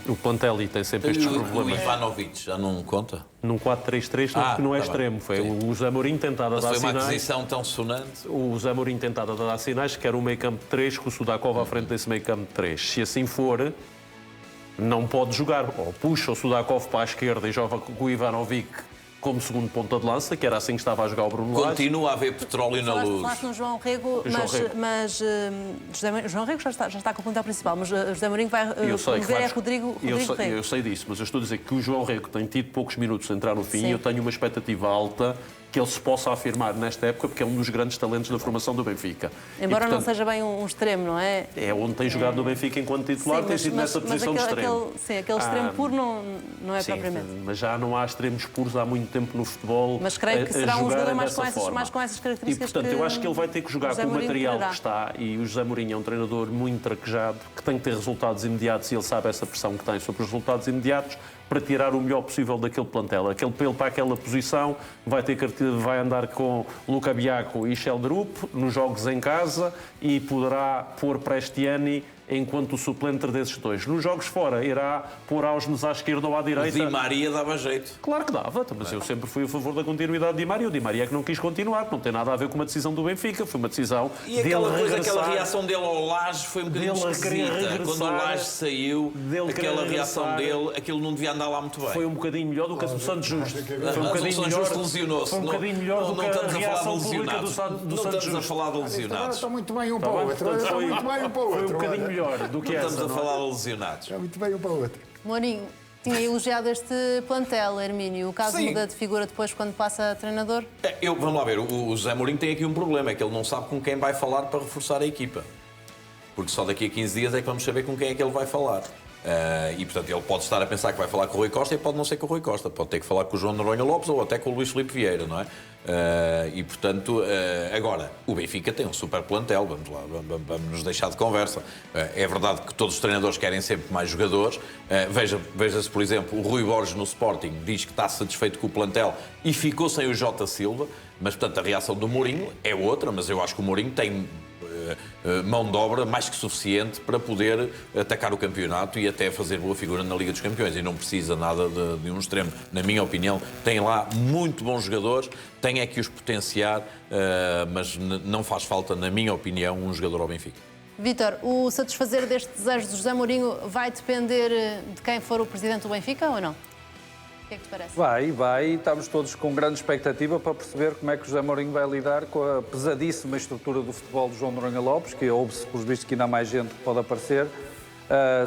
O Plantelli tem sempre estes problemas. O Ivanovic já não conta? Num 4-3-3 não é extremo. Foi o José Mourinho tentado a dar sinais. Foi uma aquisição tão sonante. O José Mourinho tentado a dar sinais que era um meio campo de 3 com o Sudakov à frente desse meio campo de 3. Se assim for, não pode jogar. Ou puxa o Sudakov para a esquerda e joga com o Ivanovic como segundo ponta de lança, que era assim que estava a jogar o Bruno Lage. Continua a haver petróleo na luz. Falaste no João Rego, mas João Rego já está com o plantel principal, mas José Mourinho vai promover Rodrigo Rego. Eu sei disso, mas eu estou a dizer que o João Rego tem tido poucos minutos a entrar no fim e eu tenho uma expectativa alta que ele se possa afirmar nesta época, porque é um dos grandes talentos da formação do Benfica. Embora não seja bem um extremo, não é? É onde tem jogado no Benfica enquanto titular, tem sido nessa posição de extremo. Aquele extremo puro não é propriamente. Mas já não há extremos puros há muito tempo no futebol. Mas creio que será um jogador mais com essas características. E, portanto, eu acho que ele vai ter que jogar com o material que está. E o José Mourinho é um treinador muito traquejado, que tem que ter resultados imediatos e ele sabe essa pressão que tem sobre os resultados imediatos, para tirar o melhor possível daquele plantel. Aquele pelo para aquela posição vai andar com Luca Biaco e Sheldrup nos jogos em casa e poderá pôr Prestiani enquanto suplente desses dois. Nos jogos fora, irá pôr Ausnes à esquerda ou à direita. O Di Maria dava jeito. Claro que dava, mas eu sempre fui a favor da continuidade de Di Maria. O Di Maria é que não quis continuar, não tem nada a ver com uma decisão do Benfica, foi uma decisão e aquela reação dele ao Laje foi um bocadinho esquisita. Quando o Laje saiu, aquela reação dele, aquilo não devia andar lá muito bem. Foi um bocadinho melhor do que a do Santos Justo. Foi um bocadinho melhor, lesionou-se. Foi um bocadinho melhor do que a reação pública do Santos Justo. Não estamos a falar de lesionados. Está muito bem um para o outro. Foi um bocadinho melhor do que essa. Estamos a falar de lesionados. Está muito bem um para o outro. Mourinho, tinha elogiado este plantel, Hermínio. O caso muda de figura depois quando passa a treinador? Vamos lá ver, o José Mourinho tem aqui um problema, é que ele não sabe com quem vai falar para reforçar a equipa. Porque só daqui a 15 dias é que vamos saber com quem é que ele vai falar. E, portanto, ele pode estar a pensar que vai falar com o Rui Costa e pode não ser com o Rui Costa. Pode ter que falar com o João Noronha Lopes ou até com o Luís Filipe Vieira, não é? E, portanto, agora, o Benfica tem um super plantel, vamos lá, vamos nos deixar de conversa. É verdade que todos os treinadores querem sempre mais jogadores. Veja-se, por exemplo, o Rui Borges no Sporting diz que está satisfeito com o plantel e ficou sem o Jota Silva, mas, portanto, a reação do Mourinho é outra, mas eu acho que o Mourinho tem mão de obra mais que suficiente para poder atacar o campeonato e até fazer boa figura na Liga dos Campeões, e não precisa nada de um extremo, na minha opinião. Tem lá muito bons jogadores, tem é que os potenciar, mas não faz falta, na minha opinião, um jogador ao Benfica. Vítor, o satisfazer deste desejo de José Mourinho vai depender de quem for o presidente do Benfica ou não? O que é que te parece? Vai. Estamos todos com grande expectativa para perceber como é que o José Mourinho vai lidar com a pesadíssima estrutura do futebol de João Noronha Lopes, que ouve-se, pelos vistos, que ainda há mais gente que pode aparecer.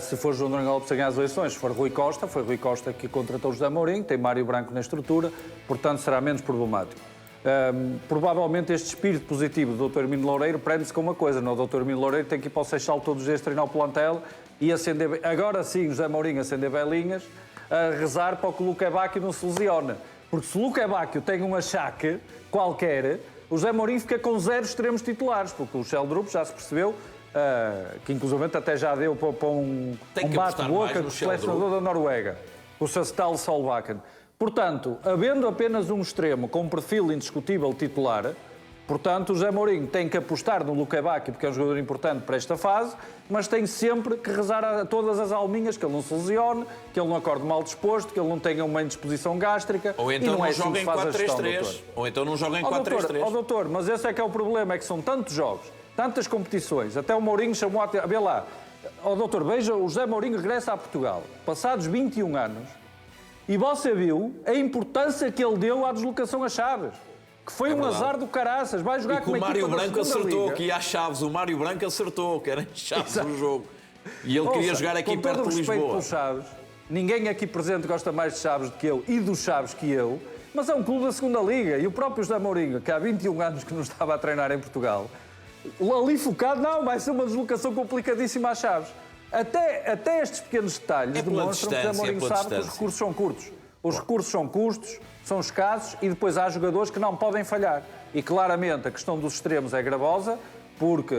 Se for João Noronha Lopes a ganhar as eleições, se for Rui Costa, foi Rui Costa que contratou o José Mourinho, tem Mário Branco na estrutura, portanto será menos problemático. Provavelmente este espírito positivo do Dr. Hermínio Loureiro prende-se com uma coisa, não? O Dr. Hermínio Loureiro tem que ir para o Seixal todos os dias treinar o plantel e acender, agora sim, o José Mourinho acender velinhas, a rezar para que o Luque Bacchio não se lesione. Porque se o Luque Bacchio tem um achaque qualquer, o José Mourinho fica com 0 extremos titulares, porque o Sheldrup já se percebeu, que inclusive até já deu para um bate-boca com o selecionador da Noruega, o Sastal Solbakken. Portanto, havendo apenas um extremo com um perfil indiscutível titular, portanto, o José Mourinho tem que apostar no Luque Bacchio, porque é um jogador importante para esta fase, mas tem sempre que rezar a todas as alminhas, que ele não se lesione, que ele não acorde mal disposto, que ele não tenha uma indisposição gástrica. Ou então não joga em 4-3-3. Ou então não joga em 4-3-3. Ó doutor, mas esse é que é o problema, é que são tantos jogos, tantas competições, até o Mourinho chamou a... Vê lá, ó doutor, veja, o José Mourinho regressa a Portugal, passados 21 anos, e você viu a importância que ele deu à deslocação a Chaves. Que foi um azar do caraças, vai jogar com uma equipa da segunda liga. O Mário Branco acertou, que ia às Chaves, o Mário Branco acertou, que era Chaves no jogo. E ele queria jogar aqui perto de Lisboa. Pelos Chaves, ninguém aqui presente gosta mais de Chaves do que eu e dos Chaves que eu, mas é um clube da segunda liga. E o próprio José Mourinho, que há 21 anos que não estava a treinar em Portugal, ali focado, não, vai ser uma deslocação complicadíssima às Chaves. Até estes pequenos detalhes demonstram que o José Mourinho sabe que os recursos são curtos. Os recursos são custos, são escassos e depois há jogadores que não podem falhar. E claramente a questão dos extremos é gravosa, porque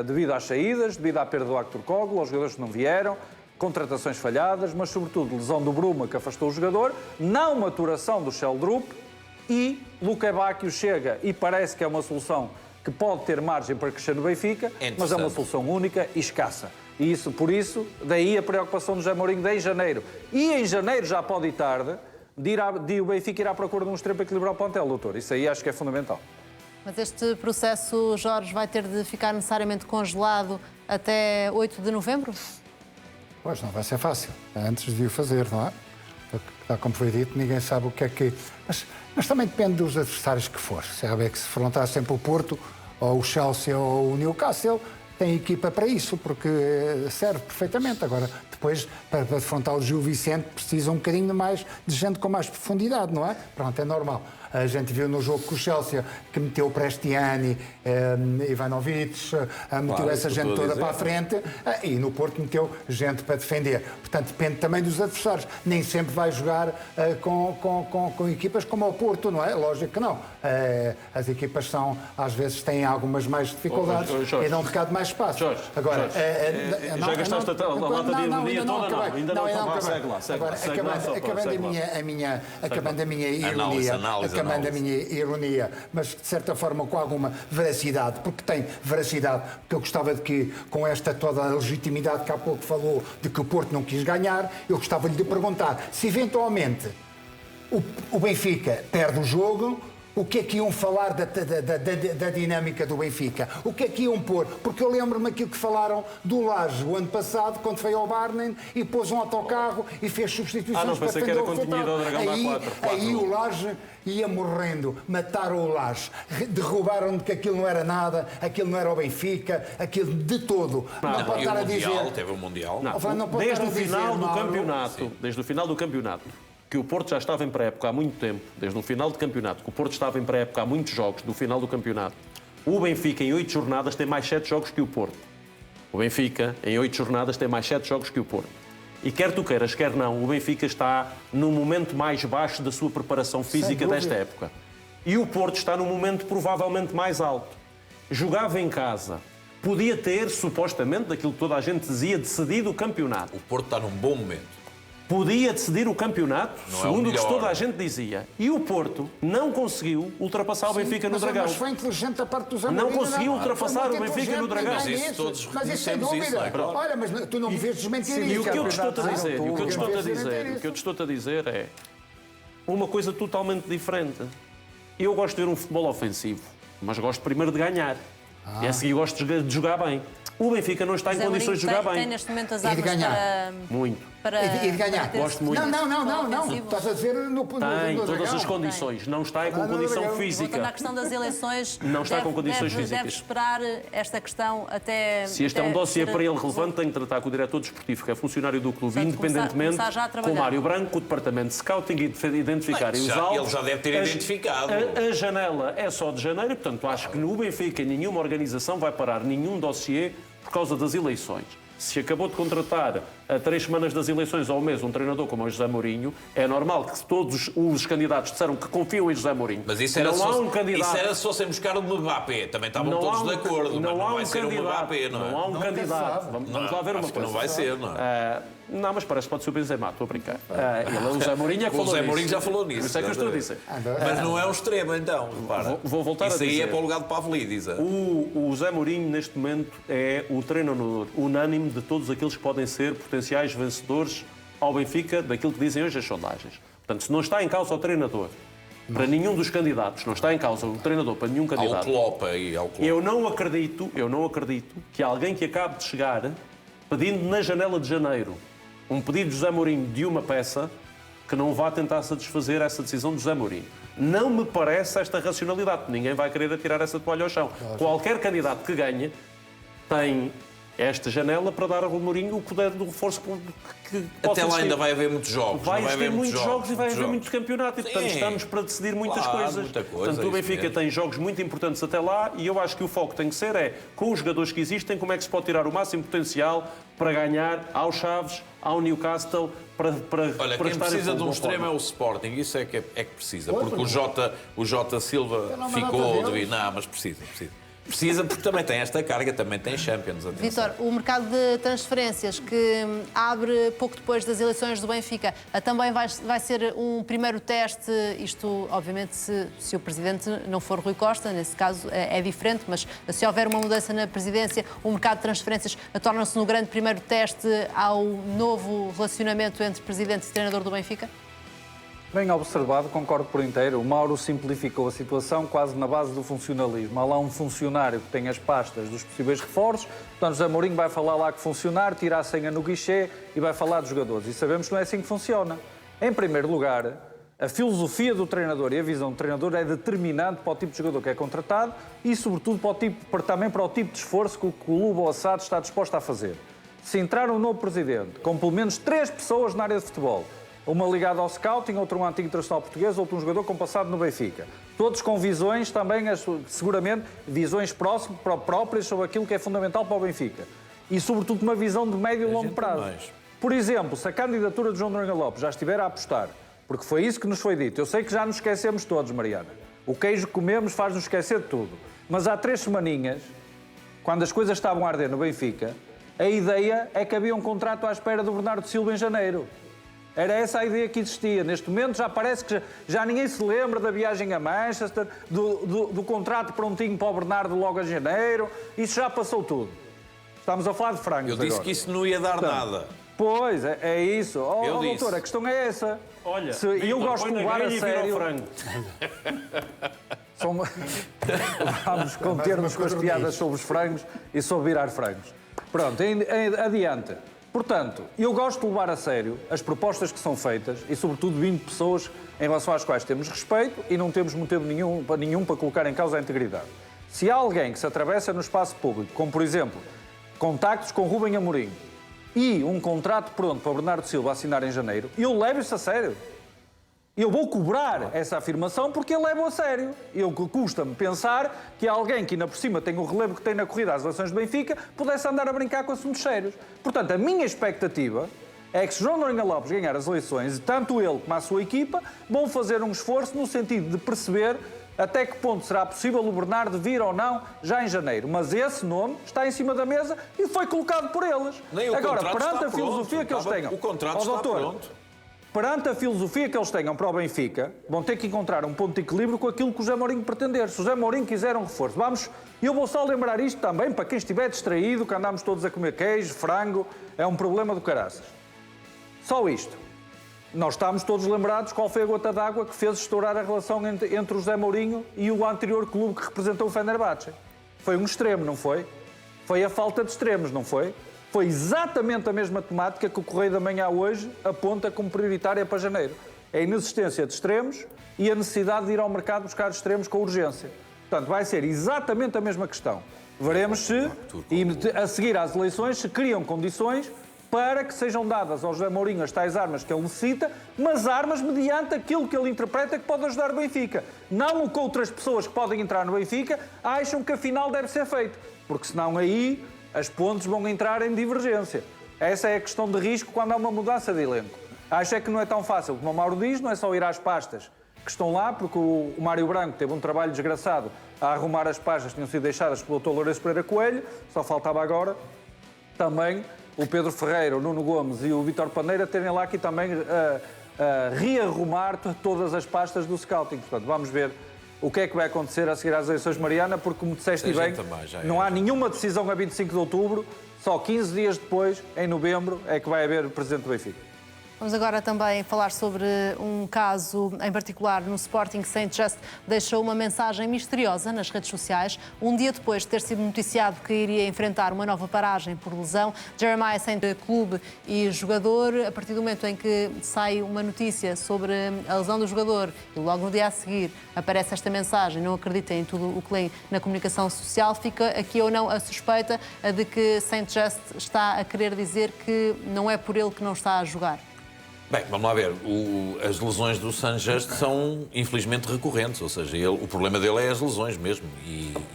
devido às saídas, devido à perda do Actor Koglu, aos jogadores que não vieram, contratações falhadas, mas sobretudo lesão do Bruma que afastou o jogador, não maturação do Sheldrup e Luque Bacchio chega e parece que é uma solução que pode ter margem para crescer no Benfica, mas é uma solução única e escassa. E isso, por isso, daí a preocupação do José Mourinho de em janeiro. E em janeiro já pode ir tarde, de o Benfica ir à procura de um extremo para equilibrar o plantel, doutor. Isso aí acho que é fundamental. Mas este processo, Jorge, vai ter de ficar necessariamente congelado até 8 de novembro? Pois, não vai ser fácil. Antes de o fazer, não é? Porque, como foi dito, ninguém sabe o que é que... Mas também depende dos adversários que for. Se é que se enfrentar sempre o Porto, ou o Chelsea, ou o Newcastle, tem equipa para isso, porque serve perfeitamente. Agora, depois, para defrontar o Gil Vicente, precisa um bocadinho mais de gente com mais profundidade, não é? Pronto, é normal. A gente viu no jogo com o Chelsea que meteu Prestiani, Ivanovic, meteu essa gente toda para a frente, e no Porto meteu gente para defender. Portanto, depende também dos adversários. Nem sempre vai jogar com equipas como o Porto, não é? Lógico que não. As equipas são, às vezes, têm algumas mais dificuldades e dão um bocado mais espaço. Jorge, agora, já gastaste a lata de ironia toda não. Ainda não acabei. Segue lá. Acabando a minha ironia, mas de certa forma com alguma veracidade, porque tem veracidade, porque eu gostava de que, com esta toda a legitimidade que há pouco falou, de que o Porto não quis ganhar, eu gostava-lhe de perguntar se eventualmente o Benfica perde o jogo, o que é que iam falar da dinâmica do Benfica? O que é que iam pôr? Porque eu lembro-me aquilo que falaram do Laje o ano passado, quando foi ao Barnen e pôs um autocarro e fez substituições não, para pensei que era continuidade ao Dragão da 4. Aí o Laje ia morrendo, mataram o Laje, derrubaram que aquilo não era nada, aquilo não era o Benfica, aquilo de todo. Não pode estar a dizer... Teve o Mundial. Desde o final do campeonato, que o Porto já estava em pré-época há muito tempo, desde o final do campeonato, que o Porto estava em pré-época há muitos jogos do final do campeonato, o Benfica em 8 jornadas tem mais 7 jogos que o Porto. O Benfica em 8 jornadas tem mais 7 jogos que o Porto. E quer tu queiras, quer não, o Benfica está no momento mais baixo da sua preparação física desta época. E o Porto está no momento provavelmente mais alto. Jogava em casa. Podia ter, supostamente, daquilo que toda a gente dizia, decidido o campeonato. O Porto está num bom momento. Podia decidir o campeonato, segundo o que toda a gente dizia. E o Porto não conseguiu ultrapassar o Benfica no Dragão. Mas foi inteligente da parte dos Amorim. Não conseguiu ultrapassar o Benfica no Dragão. Mas isso todos reconhecemos isso, não é? Olha, mas tu não me vês desmentir isso. E o que eu te estou a dizer é uma coisa totalmente diferente. Eu gosto de ver um futebol ofensivo, mas gosto primeiro de ganhar. E a seguir gosto de jogar bem. O Benfica não está em condições de jogar bem. Tem neste momento as armas para... Muito. E de ganhar. Gosto muito. Não. Estás a dizer no Tem todas as condições. Não está com condição física. Voltando à questão das eleições... Não está com condições físicas. Deve esperar esta questão até... Se este é um dossiê para ele relevante, tem que tratar com o diretor desportivo, que é funcionário do clube, independentemente, com o Mário Branco, com o departamento de scouting e de identificarem os alvos. Ele já deve ter identificado. A janela é só de janeiro, e, portanto, acho que no Benfica nenhuma organização vai parar nenhum dossiê por causa das eleições. Se acabou de contratar a 3 semanas das eleições ao mês um treinador como o José Mourinho, é normal que todos os candidatos disseram que confiam em José Mourinho. Mas isso era, isso era se fossem buscar o Mbappé. Também estavam todos de acordo. Não vai ser o Mbappé, não é? Não há um candidato. Vamos lá ver uma coisa. Não vai ser, não é? Não, mas parece que pode ser o Benzema, estou a brincar. O José Mourinho é que falou nisso. O José Mourinho já falou nisso. Isso é que eu estou a dizer. Mas não é um extremo, então. Vou voltar a dizer. Isso aí é para o lugar de Pavlidis. O José Mourinho, neste momento, é o treinador unânime de todos aqueles que podem ser potenciais vencedores ao Benfica, daquilo que dizem hoje as sondagens. Portanto, se não está em causa o treinador, para nenhum dos candidatos, não está em causa o treinador para nenhum candidato. Eu não acredito que alguém que acabe de chegar, pedindo na janela de janeiro, um pedido de José Mourinho de uma peça, que não vá tentar satisfazer essa decisão de José Mourinho. Não me parece esta racionalidade. Ninguém vai querer atirar essa toalha ao chão. Qualquer candidato que ganhe tem esta janela para dar ao Mourinho o poder do reforço que possa até lá ainda vai haver muitos jogos. Vai haver muitos jogos e vai haver muitos campeonatos. E, portanto, estamos para decidir muitas coisas. Portanto, o Benfica tem jogos muito importantes até lá e eu acho que o foco tem que ser com os jogadores que existem, como é que se pode tirar o máximo potencial para ganhar ao Chaves, ao Newcastle, Olha, quem precisa de um extremo é o Sporting. Isso é que precisa. Porque o Jota Silva ficou... Não, mas precisa. Precisa, porque também tem esta carga, também tem Champions. Vítor, o mercado de transferências que abre pouco depois das eleições do Benfica também vai ser um primeiro teste, isto obviamente se o Presidente não for Rui Costa, nesse caso é diferente, mas se houver uma mudança na Presidência, o mercado de transferências torna-se no grande primeiro teste ao novo relacionamento entre Presidente e treinador do Benfica? Bem observado, concordo por inteiro. O Mauro simplificou a situação quase na base do funcionalismo. Há lá um funcionário que tem as pastas dos possíveis reforços, portanto, José Mourinho vai falar lá com o funcionário, tira a senha no guichê e vai falar dos jogadores. E sabemos que não é assim que funciona. Em primeiro lugar, a filosofia do treinador e a visão do treinador é determinante para o tipo de jogador que é contratado e, sobretudo, também para o tipo de esforço que o clube ou a SAD está disposto a fazer. Se entrar um novo presidente com pelo menos 3 pessoas na área de futebol, uma ligada ao scouting, outro um antigo internacional português, outro um jogador com passado no Benfica. Todos com visões também, seguramente, visões próprias sobre aquilo que é fundamental para o Benfica. E, sobretudo, uma visão de médio e longo prazo. Por exemplo, se a candidatura de João Noronha Lopes já estiver a apostar, porque foi isso que nos foi dito, eu sei que já nos esquecemos todos, Mariana. O queijo que comemos faz-nos esquecer de tudo. Mas há 3 semaninhas, quando as coisas estavam a arder no Benfica, A ideia é que havia um contrato à espera do Bernardo Silva em janeiro. Era essa a ideia que existia. Neste momento já parece que já ninguém se lembra da viagem a Manchester, do contrato prontinho para o Bernardo logo em janeiro. Isso já passou tudo. Estamos a falar de frangos agora. Eu disse que isso não ia dar nada. Pois, é isso. Doutor, a questão é essa. Olha, eu gosto de levar a sério... Vamos conter-nos com as piadas sobre os frangos e sobre virar frangos. Pronto, adiante. Portanto, eu gosto de levar a sério as propostas que são feitas e, sobretudo, 20 pessoas em relação às quais temos respeito e não temos motivo nenhum para colocar em causa a integridade. Se há alguém que se atravessa no espaço público, como, por exemplo, contactos com Rubem Amorim e um contrato pronto para Bernardo Silva assinar em janeiro, eu levo isso a sério. Eu vou cobrar essa afirmação porque eu levo a sério. Custa-me pensar que alguém que ainda por cima tem o relevo que tem na corrida às eleições de Benfica pudesse andar a brincar com assuntos sérios. Portanto, a minha expectativa é que se João Lourenço Lopes ganhar as eleições, tanto ele como a sua equipa vão fazer um esforço no sentido de perceber até que ponto será possível o Bernardo vir ou não já em janeiro. Mas esse nome está em cima da mesa e foi colocado por eles. Agora, perante a filosofia que eles tenham... O contrato está pronto. Perante a filosofia que eles tenham para o Benfica, vão ter que encontrar um ponto de equilíbrio com aquilo que o José Mourinho pretender. Se o José Mourinho quiser um reforço, eu vou só lembrar isto também, para quem estiver distraído, que andamos todos a comer queijo, frango, é um problema do caraças. Só isto. Nós estamos todos lembrados qual foi a gota d'água que fez estourar a relação entre o José Mourinho e o anterior clube que representou o Fenerbahçe. Foi um extremo, não foi? Foi a falta de extremos, não foi? Foi exatamente a mesma temática que o Correio da Manhã hoje aponta como prioritária para janeiro. É a inexistência de extremos e a necessidade de ir ao mercado buscar extremos com urgência. Portanto, vai ser exatamente a mesma questão. Veremos se, a seguir às eleições, se criam condições para que sejam dadas ao José Mourinho as tais armas que ele necessita, mas armas mediante aquilo que ele interpreta que pode ajudar o Benfica. Não o que outras pessoas que podem entrar no Benfica acham que afinal deve ser feito. Porque senão aí... as pontes vão entrar em divergência. Essa é a questão de risco quando há uma mudança de elenco. Acho é que não é tão fácil como o Mauro diz, não é só ir às pastas que estão lá, porque o Mário Branco teve um trabalho desgraçado a arrumar as pastas que tinham sido deixadas pelo Dr. Lourenço Pereira Coelho, só faltava agora também o Pedro Ferreira, o Nuno Gomes e o Vítor Paneira terem lá aqui também rearrumar todas as pastas do scouting. Portanto, vamos ver o que é que vai acontecer a seguir às eleições, Mariana, porque, como disseste bem, não há nenhuma decisão a 25 de outubro, só 15 dias depois, em novembro, é que vai haver o Presidente do Benfica. Vamos agora também falar sobre um caso em particular no Sporting. St. Just deixou uma mensagem misteriosa nas redes sociais. Um dia depois de ter sido noticiado que iria enfrentar uma nova paragem por lesão, Jeremiah St. clube e jogador, a partir do momento em que sai uma notícia sobre a lesão do jogador e logo no dia a seguir aparece esta mensagem, não acreditem em tudo o que leem na comunicação social, fica aqui ou não a suspeita de que St. Just está a querer dizer que não é por ele que não está a jogar. Bem, vamos lá ver. As lesões do St. Just são, infelizmente, recorrentes. Ou seja, o problema dele é as lesões mesmo.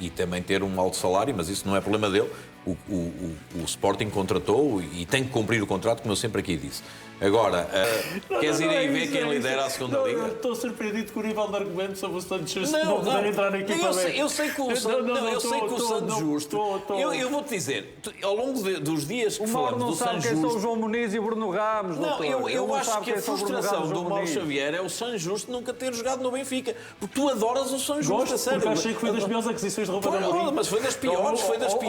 E também ter um alto salário, mas isso não é problema dele. O Sporting contratou e tem que cumprir o contrato, como eu sempre aqui disse. Agora, queres ir aí ver quem lidera a segunda Liga? Estou surpreendido com o nível de argumento sobre o Santos Justo não poder entrar na equipa B. Eu sei que o Santos Justo... Eu vou-te dizer, ao longo dos dias que falamos do Santos Justo... O Mauro não sabe quem são o João Muniz e o Bruno Ramos, doutor. Não, eu acho que a frustração do Mauro Xavier é o Santos Justo nunca ter jogado no Benfica. Porque tu adoras o Santos Justo, a sério. Porque achei que foi das melhores aquisições de Ruben Amorim. Mas foi das piores,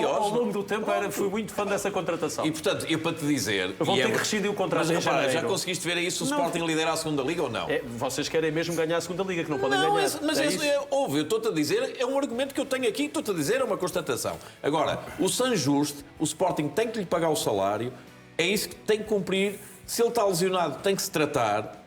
Ao longo do tempo fui muito fã dessa contratação. E, portanto, eu para te dizer... Vão ter que rescindir o contrato em janeiro. Já conseguiste ver aí se o Sporting lidera a segunda Liga ou não? Vocês querem mesmo ganhar a segunda Liga, que não podem ganhar. Mas eu estou-te a dizer, é um argumento que eu tenho aqui, estou-te a dizer, é uma constatação. Agora, o San Justo, o Sporting tem que lhe pagar o salário, é isso que tem que cumprir. Se ele está lesionado, tem que se tratar.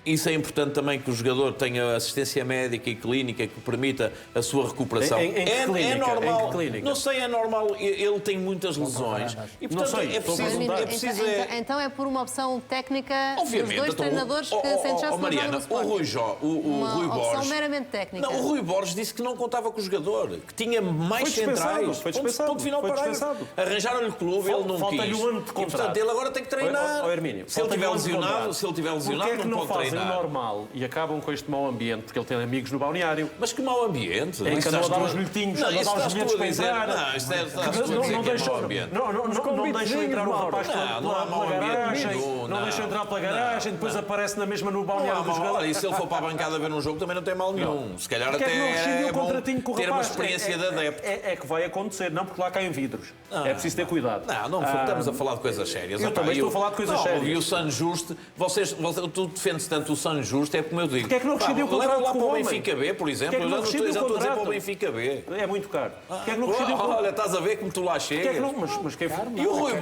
Isso é importante também, que o jogador tenha assistência médica e clínica que permita a sua recuperação. É normal. Não sei, é normal. Ele tem muitas lesões. E, portanto, é preciso... Então é por uma opção técnica obviamente, dos dois treinadores que sentaram-se Mariana, o Rui Borges... opção meramente técnica. Não, o Rui Borges disse que não contava com o jogador, que tinha mais centrais. Foi dispensado. Ponto final parágrafo. Arranjaram-lhe clube, ele não quis. Falta-lhe um ano de contrato. E, portanto, ele agora tem que treinar. Hermínio, se ele estiver lesionado, não pode treinar. o normal e acabam com este mau ambiente, porque ele tem amigos no balneário. Mas que mau ambiente. Em que andam a dar os bilhetinhos, não, andam a dar os bilhetes para entrar. Não, isto é mau ambiente. Não deixam entrar o rapaz pela garagem, não deixam entrar pela garagem, depois aparece na mesma no balneário dos jogadores. E se ele for para a bancada ver um jogo também não tem mal nenhum. Se calhar Porque até não rescindiu é o bom contratinho com o ter uma rapaz. experiência de adepto. É que vai acontecer, não porque lá caem vidros. É preciso ter cuidado. Não estamos a falar de coisas sérias. Eu também estou a falar de coisas sérias. E o San Juste, tu defendes tanto o San Juste, é como eu digo. Porque é que não rescindiu o contrato lá com para o o homem? Benfica B, por exemplo. Porque é que não Eu já estou a dizer para o contrato? Benfica B. É muito caro. Porque é que não rescindiu o contrato? Olha, estás a ver como tu lá chegas. Mas quem foi? E o Rui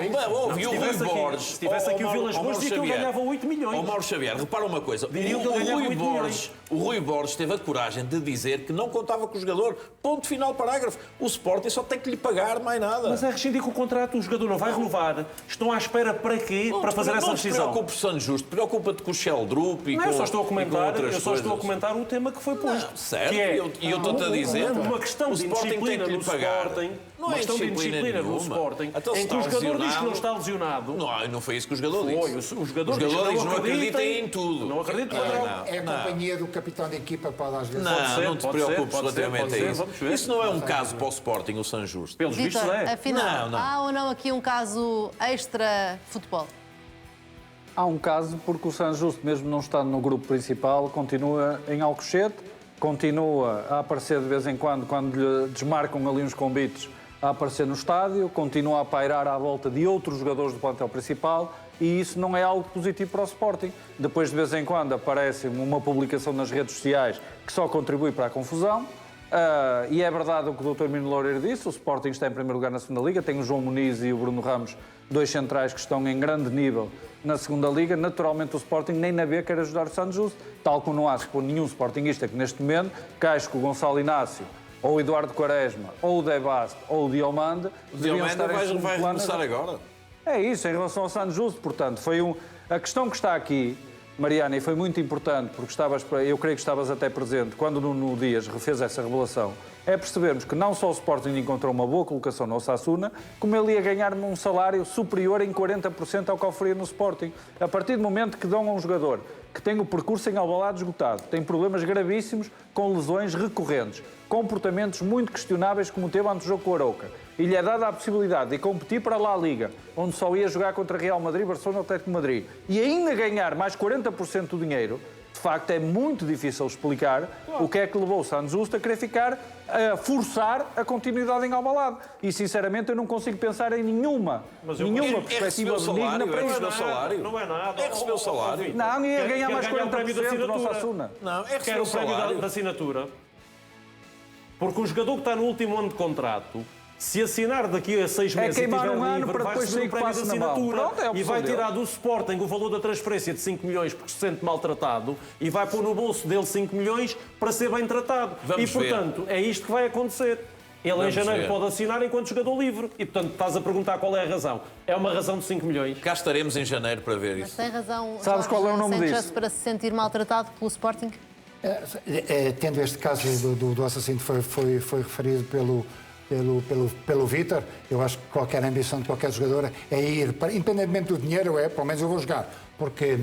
Borges. Se tivesse aqui o Vilas Boas, dizia que ele ganhava 8 milhões. Ó Mauro Xavier, repara uma coisa. Diriam que ele ganhava 8 milhões. O Rui Borges teve a coragem de dizer que não contava com o jogador. Ponto final, parágrafo. O Sporting só tem que lhe pagar mais nada. Mas é rescindir com o contrato, o jogador não vai renovar. Estão à espera para quê? Para fazer essa decisão. Não te preocupes, San Justo. Preocupa-te com o Sheldrup e com eu só estou a comentar, outras comentar o tema que foi posto. Certo, que é, e eu estou-te a dizer. Uma questão o de Sporting tem indisciplina que lhe no pagar. Sporting. Não Uma é questão de indisciplina no nenhuma. Sporting, Então, em que o jogador diz que não está lesionado. Não foi isso que o jogador disse. O jogador diz que não acredita em tudo. Não acredito. É a companhia do capitão da equipa que pode às vezes... Não te preocupes relativamente a isso. Vamos ver. Isso não é um caso para o Sporting, o San Justo. Pelos vistos Vítor, é. afinal, Não. há ou não aqui um caso extra futebol? Há um caso porque o San Justo, mesmo não estando no grupo principal, continua em Alcochete, continua a aparecer de vez em quando lhe desmarcam ali uns convites, a aparecer no estádio, continua a pairar à volta de outros jogadores do plantel principal e isso não é algo positivo para o Sporting. Depois, de vez em quando, aparece uma publicação nas redes sociais que só contribui para a confusão. E é verdade o que o Dr. Mino Loureiro disse, o Sporting está em primeiro lugar na segunda Liga, tem o João Muniz e o Bruno Ramos, dois centrais que estão em grande nível na segunda Liga. Naturalmente o Sporting nem na B quer ajudar o San Justo, tal como não há por nenhum sportinguista que neste momento, que acho que o Gonçalo Inácio, ou o Eduardo Quaresma, ou o Debast, ou o Diomande... O Diomande vai começar agora. É isso, em relação ao San Justo, portanto, a questão que está aqui, Mariana, e foi muito importante, porque eu creio que estavas até presente, quando o Nuno Dias refez essa revelação, é percebermos que não só o Sporting encontrou uma boa colocação no Osasuna, como ele ia ganhar um salário superior em 40% ao que oferia no Sporting. A partir do momento que dão a um jogador que tem o percurso em Alvalade esgotado, tem problemas gravíssimos com lesões recorrentes, comportamentos muito questionáveis como teve ante o jogo com o Arouca, e lhe é dada a possibilidade de competir para a La Liga, onde só ia jogar contra Real Madrid, Barcelona ou Atlético de Madrid, e ainda ganhar mais 40% do dinheiro, de facto é muito difícil explicar o que é que levou o San Justo a querer ficar a forçar a continuidade em Alvalade. E sinceramente eu não consigo pensar em nenhuma perspectiva benigna para isso. Não é nada. É receber o salário. Não, ia ganhar mais 40% do nosso Asuna. Não, é Quer receber o o prémio salário. da assinatura. Porque o jogador que está no último ano de contrato, se assinar daqui a 6 meses e queimar estiver um ano livre, para vai depois receber sair o prémio de com o passe na mão. assinatura Pronto, é a e vai opção tirar do Sporting o valor da transferência de 5 milhões porque se sente maltratado e vai pôr no bolso dele 5 milhões para ser bem tratado. Vamos e, portanto, é isto que vai acontecer. Ele em janeiro pode assinar enquanto jogador livre. E, portanto, estás a perguntar qual é a razão. É uma razão de 5 milhões. Cá estaremos em janeiro para ver Mas isso. tem razão. Sabes qual é o nome Sanchez disso? para se sentir maltratado pelo Sporting? Tendo este caso do assassino que foi referido pelo Vítor, eu acho que qualquer ambição de qualquer jogador é ir, independentemente do dinheiro, pelo menos eu vou jogar, porque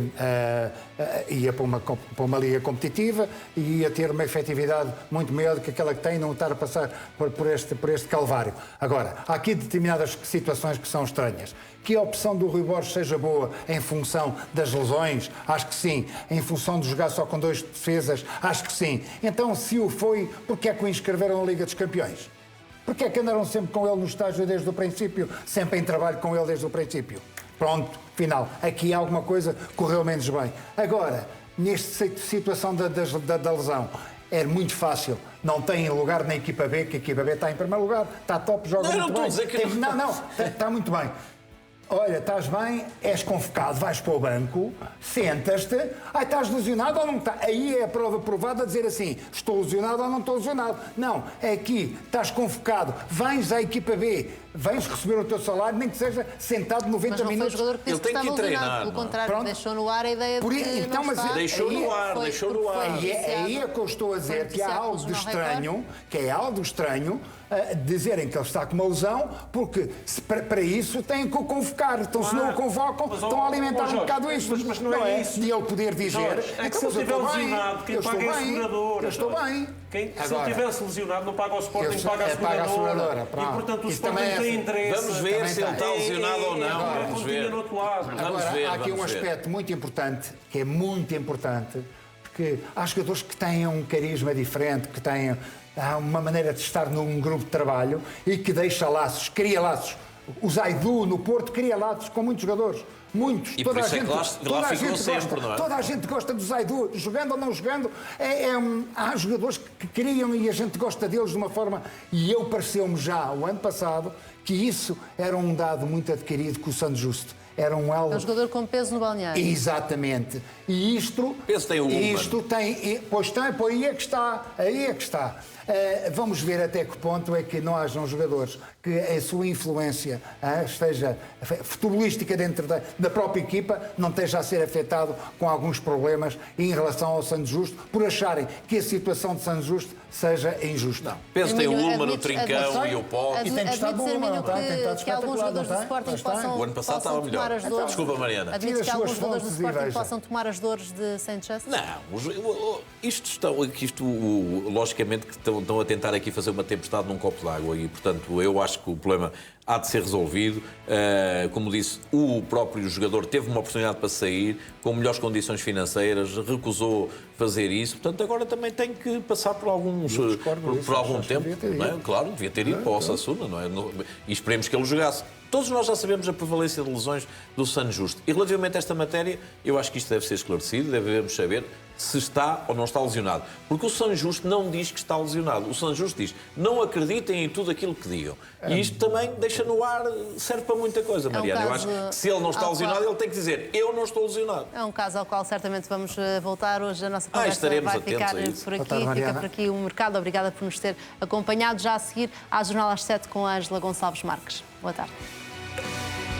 ia para uma liga competitiva e ia ter uma efetividade muito maior do que aquela que tem, não estar a passar por este calvário. Agora, há aqui determinadas situações que são estranhas. Que a opção do Rui Borges seja boa em função das lesões? Acho que sim. Em função de jogar só com 2 defesas? Acho que sim. Então, se o foi, porquê é que o inscreveram na Liga dos Campeões? Porquê é que andaram sempre com ele no estágio desde o princípio? Sempre em trabalho com ele desde o princípio? Pronto, final. Aqui alguma coisa correu menos bem. Agora, nesta situação da lesão, é muito fácil. Não tem lugar na equipa B, que a equipa B está em primeiro lugar. Está top, joga muito bem. Não estou a dizer que não, está muito bem. Olha, estás bem, és convocado, vais para o banco, sentas-te, estás lesionado ou não estás? Aí é a prova provada a dizer assim, estou lesionado ou não estou lesionado. Não, é aqui, estás convocado, vens à equipa B, vens receber o teu salário, nem que seja sentado 90 Mas não foi o minutos. jogador que disse que Ele tem estava que lesionado. treinar, Pelo não é? contrário, Pronto. deixou no ar a ideia de que Então, não mas está. deixou no ar, deixou no ar. Aí é que eu estou a dizer que há algo de estranho, dizerem que ele está com uma lesão, porque para isso têm que o convocar. convocar. Então, se não o convocam, estão a alimentar um bocado isto. Mas não é isso. E ele poder dizer... É que se ele estiver lesionado, quem paga é a seguradora. Eu estou bem. Se ele estivesse lesionado, não paga o Sporting, paga a seguradora. E, portanto, o Sporting tem interesse. Vamos ver se ele está lesionado ou não. Vamos ver. Agora, há aqui um aspecto muito importante, que é muito importante, porque há jogadores que têm um carisma diferente, que têm uma maneira de estar num grupo de trabalho e que deixa laços, cria laços. O Zaidu, no Porto, cria laços com muitos jogadores. Muitos. E toda a gente, lá ficou sempre, não é? Toda a gente gosta do Zaidu, jogando ou não jogando. Há jogadores que criam e a gente gosta deles de uma forma... E pareceu-me já, o ano passado, que isso era um dado muito adquirido com o Santo Justo. Era um jogador com peso no balneário. Exatamente. E isto... Peso tem o Ullmann. Isto tem... Pois tem, aí é que está. Aí é que está. Vamos ver até que ponto é que não hajam jogadores que a sua influência esteja futebolística dentro da própria equipa, não esteja a ser afetado com alguns problemas em relação ao Santo Justo, por acharem que a situação de Santo Justo seja injusta. Penso que tem o Ullmann, o Trincão e o Pó. E tem gostado do Ullmann, que alguns jogadores do Sporting possam o ano passado estava melhor. Desculpa, Mariana. Admite que alguns jogadores do Sporting possam tomar as dores de Saint Chester? Não, isto logicamente que estão a tentar aqui fazer uma tempestade num copo d'água e, portanto, eu acho que o problema há de ser resolvido. Como disse, o próprio jogador teve uma oportunidade para sair, com melhores condições financeiras, recusou fazer isso, portanto, agora também tem que passar por algum tempo. Não é? Claro, devia ter ido para o Osasuna, não é? E esperemos que ele jogasse. Todos nós já sabemos a prevalência de lesões do Santo Justo. E relativamente a esta matéria, eu acho que isto deve ser esclarecido, devemos saber se está ou não está lesionado. Porque o Santo Justo não diz que está lesionado. O Santo Justo diz, não acreditem em tudo aquilo que digam. E isto também deixa no ar, serve para muita coisa, Mariana. Eu acho que se ele não está lesionado, ele tem que dizer, eu não estou lesionado. É um caso ao qual certamente vamos voltar hoje. A nossa conversa vai ficar por aqui. Fica por aqui o Mercado. Obrigada por nos ter acompanhado. Já a seguir, à Jornal às 7 com a Ângela Gonçalves Marques. Boa tarde.